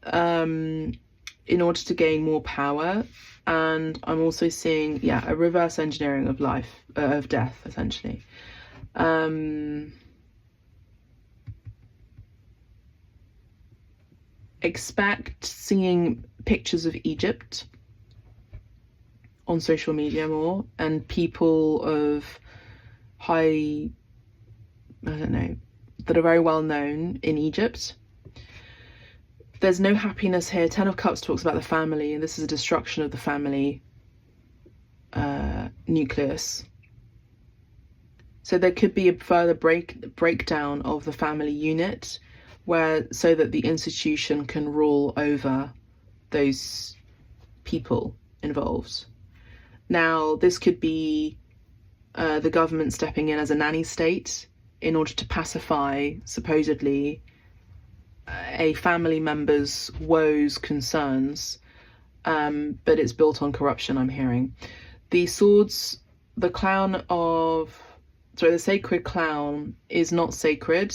in order to gain more power. And I'm also seeing, yeah, a reverse engineering of life, of death, essentially. Expect seeing pictures of Egypt on social media more, and people of high, I don't know, that are very well known in Egypt. There's no happiness here. 10 of Cups talks about the family, and this is a destruction of the family nucleus. So there could be a further breakdown of the family unit, so that the institution can rule over those people involved. Now, this could be the government stepping in as a nanny state in order to pacify, supposedly, a family member's woes, concerns, but it's built on corruption, I'm hearing. The swords, the sacred clown is not sacred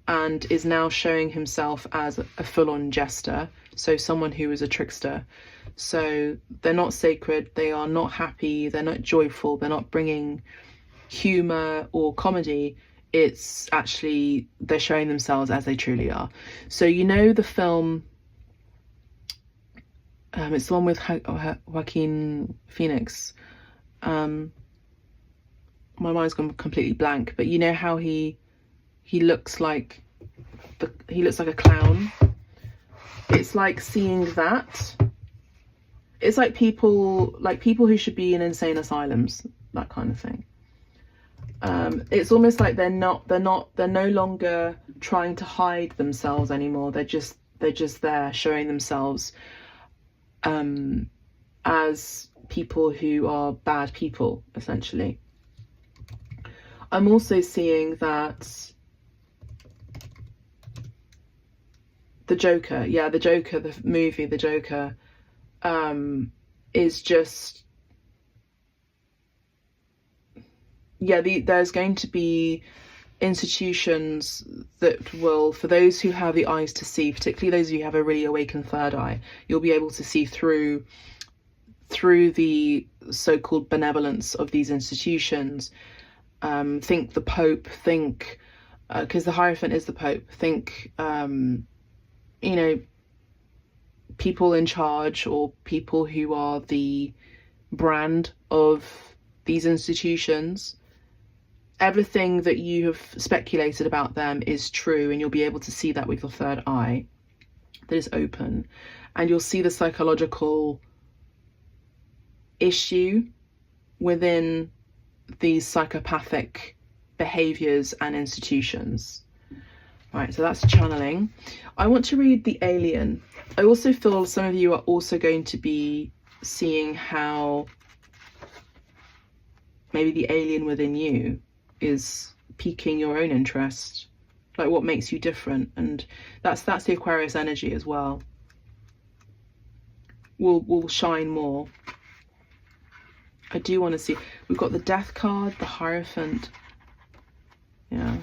and is now showing himself as a full-on jester, so someone who is a trickster. So they're not sacred, they are not happy, they're not joyful, they're not bringing humor or comedy. It's actually, they're showing themselves as they truly are. So you know the film, it's the one with Joaquin Phoenix. My mind's gone completely blank, but you know how he looks like a clown. It's like seeing that. It's like people who should be in insane asylums, that kind of thing. It's almost like they're no longer trying to hide themselves anymore. They're just there showing themselves as people who are bad people, essentially. I'm also seeing that the Joker, the movie, the Joker, is just, there's going to be institutions that will, for those who have the eyes to see, particularly those of you who have a really awakened third eye, you'll be able to see through the so-called benevolence of these institutions. Think the Pope, because the Hierophant is the Pope, think, people in charge or people who are the brand of these institutions. everything that you have speculated about them is true, and you'll be able to see that with your third eye that is open, and you'll see the psychological issue within these psychopathic behaviors and institutions. Right, so that's channeling. I want to read the alien. I also feel some of you are also going to be seeing how maybe the alien within you is piquing your own interest, like what makes you different, and that's the Aquarius energy as well. Will shine more. I do want to see, we've got the Death card, the Hierophant. Yeah.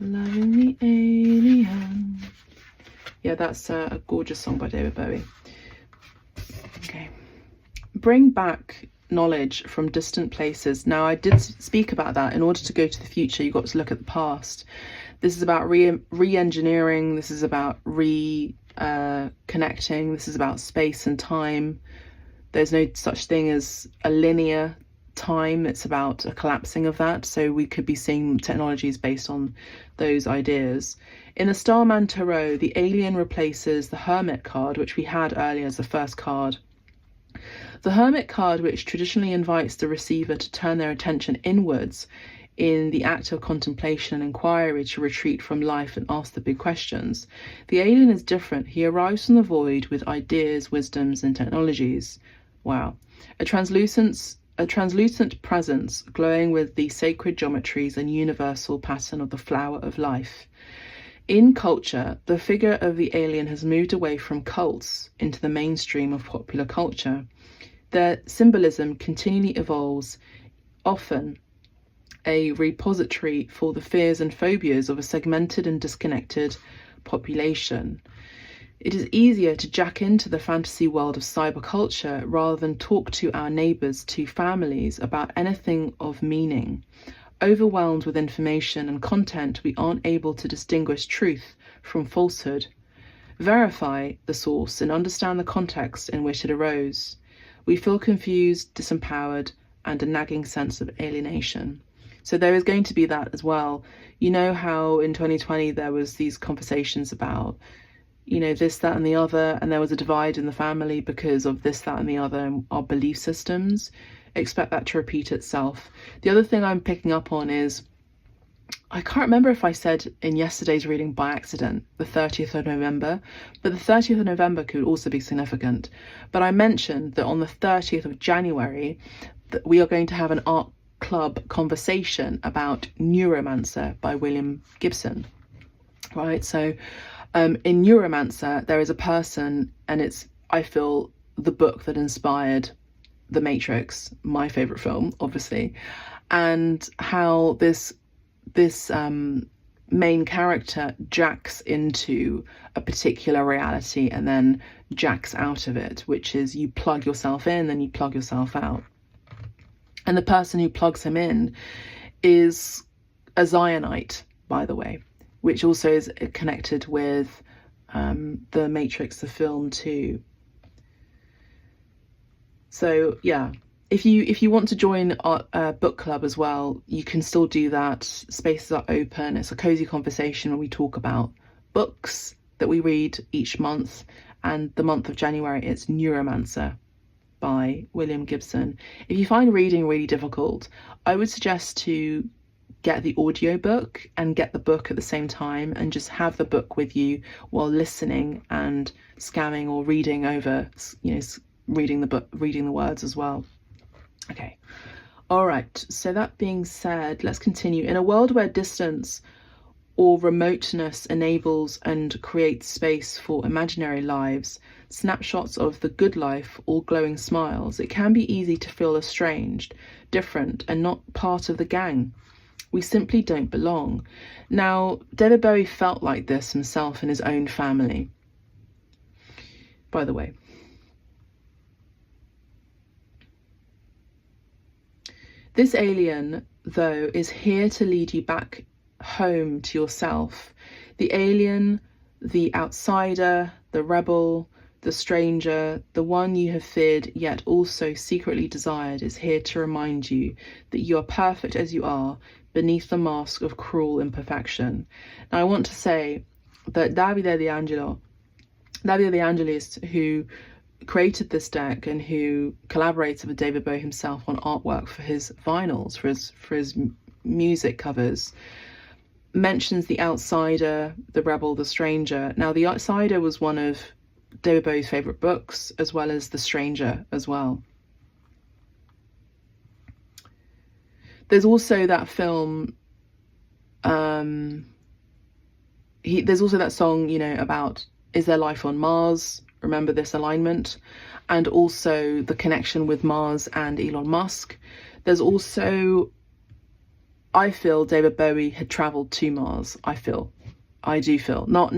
Loving the alien. Yeah, that's a gorgeous song by David Bowie. Okay. Bring back knowledge from distant places. Now, I did speak about that. In order to go to the future, you've got to look at the past. This is about re-engineering. This is about connecting. This is about space and time. There's no such thing as a linear time. It's about a collapsing of that. So we could be seeing technologies based on those ideas. In the Starman Tarot, the alien replaces the Hermit card, which we had earlier as the first card. The Hermit card, which traditionally invites the receiver to turn their attention inwards in the act of contemplation and inquiry, to retreat from life and ask the big questions. The alien is different. He arrives from the void with ideas, wisdoms, and technologies. Wow. A translucent presence glowing with the sacred geometries and universal pattern of the flower of life. In culture, the figure of the alien has moved away from cults into the mainstream of popular culture. Their symbolism continually evolves, often a repository for the fears and phobias of a segmented and disconnected population. It is easier to jack into the fantasy world of cyberculture rather than talk to our neighbours, to families, about anything of meaning. Overwhelmed with information and content, we aren't able to distinguish truth from falsehood, verify the source, and understand the context in which it arose. We feel confused, disempowered, and a nagging sense of alienation. So there is going to be that as well. You know how in 2020 there was these conversations about, you know, this, that, and the other, and there was a divide in the family because of this, that, and the other, and our belief systems. Expect that to repeat itself. The other thing I'm picking up on is, I can't remember if I said in yesterday's reading by accident, the 30th of November, but the 30th of November could also be significant. But I mentioned that on the 30th of January, that we are going to have an art club conversation about Neuromancer by William Gibson, right? So in Neuromancer, there is a person, and it's, I feel, the book that inspired The Matrix, my favorite film, obviously, and how this main character jacks into a particular reality and then jacks out of it, which is you plug yourself in, then you plug yourself out. And the person who plugs him in is a Zionite, by the way, which also is connected with The Matrix, the film too. So yeah, if you want to join our book club as well, you can still do that. Spaces are open. It's a cozy conversation where we talk about books that we read each month. And the month of January, it's Neuromancer by William Gibson. If you find reading really difficult, I would suggest to get the audiobook and get the book at the same time, and just have the book with you while listening and scanning or reading over, you know, reading the book, reading the words as well. Okay, all right, so that being said, let's continue. In a world where distance or remoteness enables and creates space for imaginary lives, snapshots of the good life, all glowing smiles, it can be easy to feel estranged, different, and not part of the gang. We simply don't belong. Now, David Bowie felt like this himself in his own family, by the way. This alien, though, is here to lead you back home to yourself. The alien, the outsider, the rebel, the stranger, the one you have feared yet also secretly desired, is here to remind you that you are perfect as you are, beneath the mask of cruel imperfection. Now I want to say that Davide De Angelis, who created this deck and who collaborated with David Bowie himself on artwork for his vinyls, for his music covers, mentions the outsider, the rebel, the stranger. Now the outsider was one of David Bowie's favourite books, as well as the stranger as well. There's also that film, there's also that song, you know, about is there life on Mars? Remember this alignment. And also the connection with Mars and Elon Musk. There's also, I feel David Bowie had travelled to Mars. I do feel, not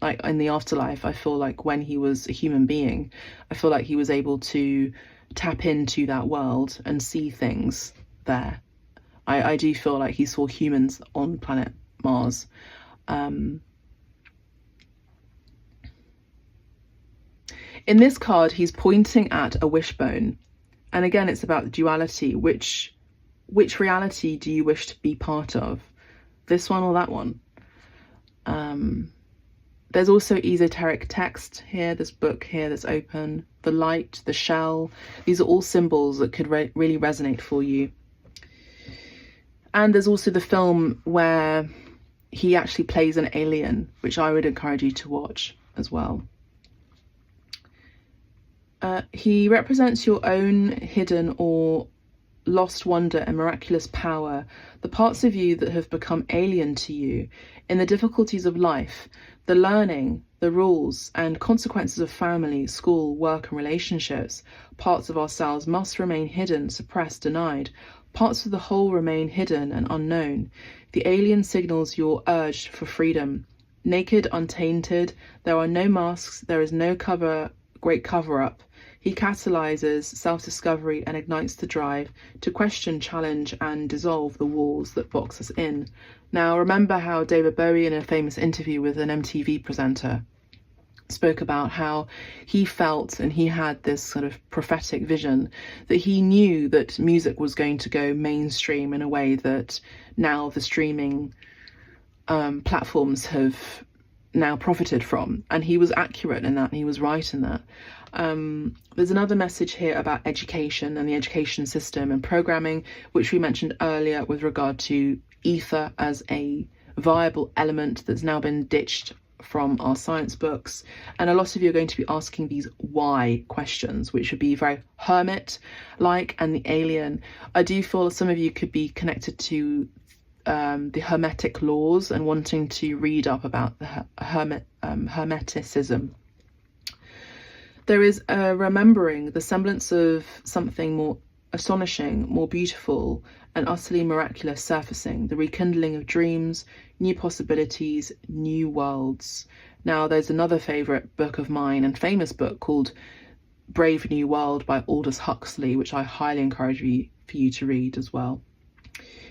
like in the afterlife. I feel like when he was a human being, I feel like he was able to tap into that world and see things there. I do feel like he saw humans on planet Mars. In this card, he's pointing at a wishbone. And again, it's about the duality. Which reality do you wish to be part of? This one or that one? There's also esoteric text here, this book here that's open. The light, the shell. These are all symbols that could really resonate for you. And there's also the film where he actually plays an alien, which I would encourage you to watch as well. He represents your own hidden or lost wonder and miraculous power, the parts of you that have become alien to you in the difficulties of life, the learning, the rules and consequences of family, school, work and relationships. Parts of ourselves must remain hidden, suppressed, denied. Parts of the whole remain hidden and unknown. The alien signals your urge for freedom. Naked, untainted, there are no masks, there is no great cover-up. He catalyzes self-discovery and ignites the drive to question, challenge and dissolve the walls that box us in. Now, remember how David Bowie, in a famous interview with an MTV presenter, spoke about how he felt and he had this sort of prophetic vision that he knew that music was going to go mainstream in a way that now the streaming platforms have now profited from. And he was accurate in that, and he was right in that. There's another message here about education and the education system and programming, which we mentioned earlier with regard to ether as a viable element that's now been ditched from our science books. And a lot of you are going to be asking these why questions, which would be very hermit-like, and the alien. I do feel some of you could be connected to the hermetic laws and wanting to read up about the hermeticism. There is a remembering the semblance of something more astonishing, more beautiful and utterly miraculous surfacing, the rekindling of dreams, new possibilities, new worlds. Now there's another favourite book of mine and famous book called Brave New World by Aldous Huxley, which I highly encourage for you to read as well.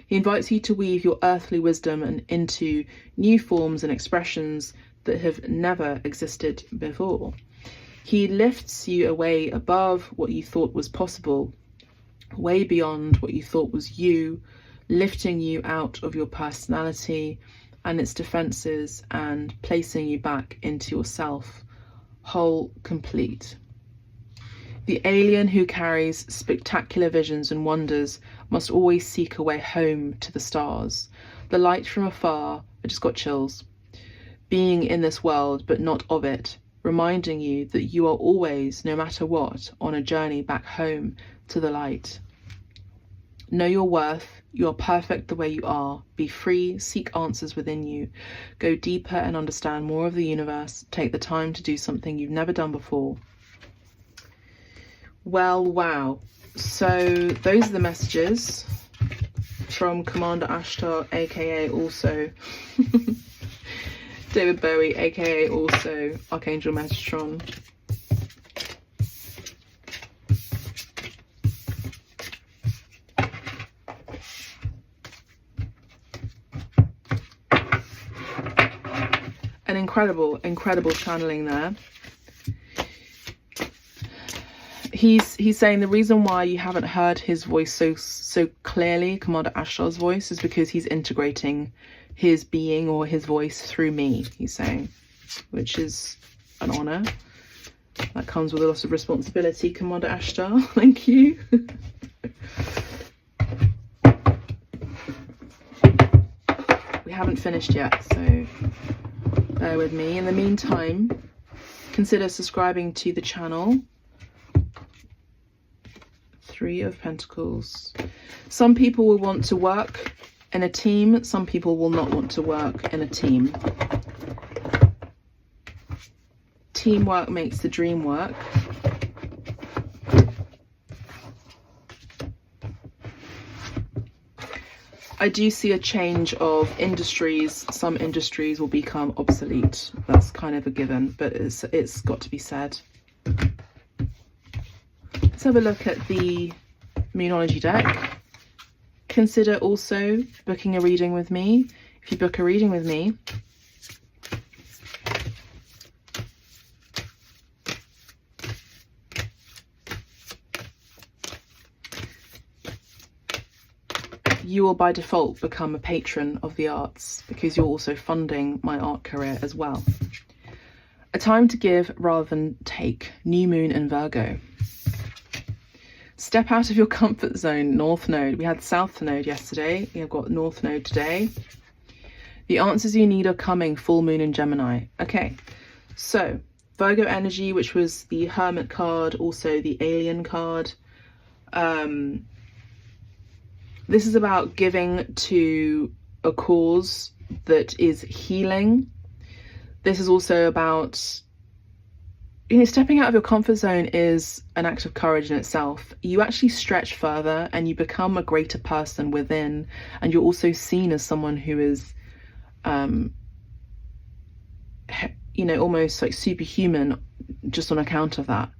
He invites you to weave your earthly wisdom into new forms and expressions that have never existed before. He lifts you away above what you thought was possible, way beyond what you thought was you, lifting you out of your personality and its defenses and placing you back into yourself, whole, complete. The alien who carries spectacular visions and wonders must always seek a way home to the stars. The light from afar, I just got chills, being in this world but not of it, reminding you that you are always, no matter what, on a journey back home to the light. Know your worth. You are perfect the way you are. Be free, seek answers within you. Go deeper and understand more of the universe. Take the time to do something you've never done before. Well, wow. So those are the messages from Commander Ashtar, aka also David Bowie, aka also Archangel Metatron. An incredible channeling there. he's saying the reason why you haven't heard his voice so clearly, Commander Ashtar's voice, is because he's integrating his being or his voice through me, he's saying, which is an honor. That comes with a lot of responsibility, Commander Ashtar. Thank you. We haven't finished yet, so bear with me. In the meantime, consider subscribing to the channel. 3 of Pentacles. Some people will want to work in a team, some people will not want to work in a team. Teamwork makes the dream work. I do see a change of industries. Some industries will become obsolete. That's kind of a given, but it's got to be said. Let's have a look at the Moonology deck. Consider also booking a reading with me. If you book a reading with me, you will by default become a patron of the arts because you're also funding my art career as well. A time to give rather than take. New moon in Virgo. Step out of your comfort zone, North Node. We had South Node yesterday. We have got North Node today. The answers you need are coming, full moon in Gemini. Okay, so Virgo energy, which was the Hermit card, also the Alien card. This is about giving to a cause that is healing. This is also about, you know, stepping out of your comfort zone is an act of courage in itself. You actually stretch further and you become a greater person within, and you're also seen as someone who is, you know, almost like superhuman just on account of that.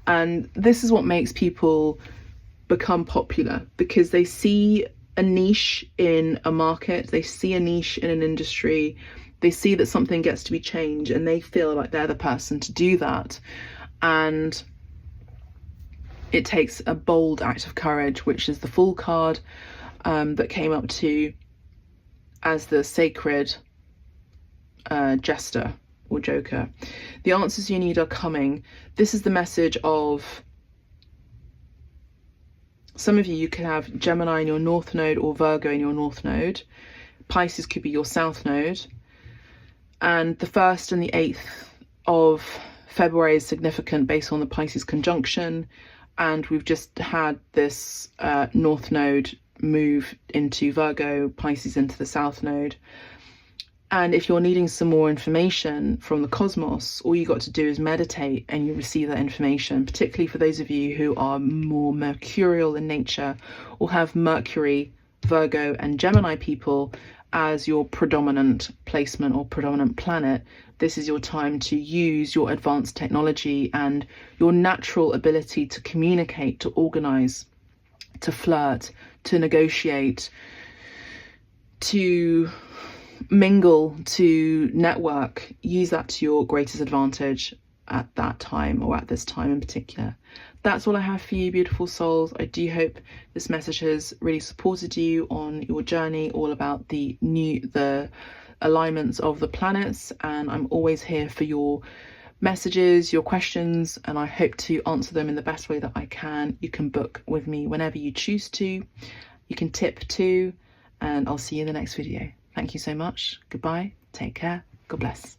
And this is what makes people become popular, because they see a niche in a market, they see a niche in an industry, they see that something gets to be changed and they feel like they're the person to do that. And it takes a bold act of courage, which is the Fool card that came up to as the sacred jester or joker. The answers you need are coming. This is the message of, some of you could have Gemini in your North Node or Virgo in your North Node. Pisces could be your South Node. And the 1st and the 8th of February is significant based on the Pisces conjunction. And we've just had this North Node move into Virgo, Pisces into the South Node. And if you're needing some more information from the cosmos, all you got to do is meditate and you receive that information, particularly for those of you who are more mercurial in nature or have Mercury, Virgo and Gemini people as your predominant placement or predominant planet. This is your time to use your advanced technology and your natural ability to communicate, to organize, to flirt, to negotiate, to mingle, to network. Use that to your greatest advantage at that time, or at this time in particular. That's all I have for you, beautiful souls. I do hope this message has really supported you on your journey, all about the alignments of the planets, and I'm always here for your messages, your questions, and I hope to answer them in the best way that I can. You can book with me whenever you choose to. You can tip too, and I'll see you in the next video. Thank you so much. Goodbye. Take care. God bless.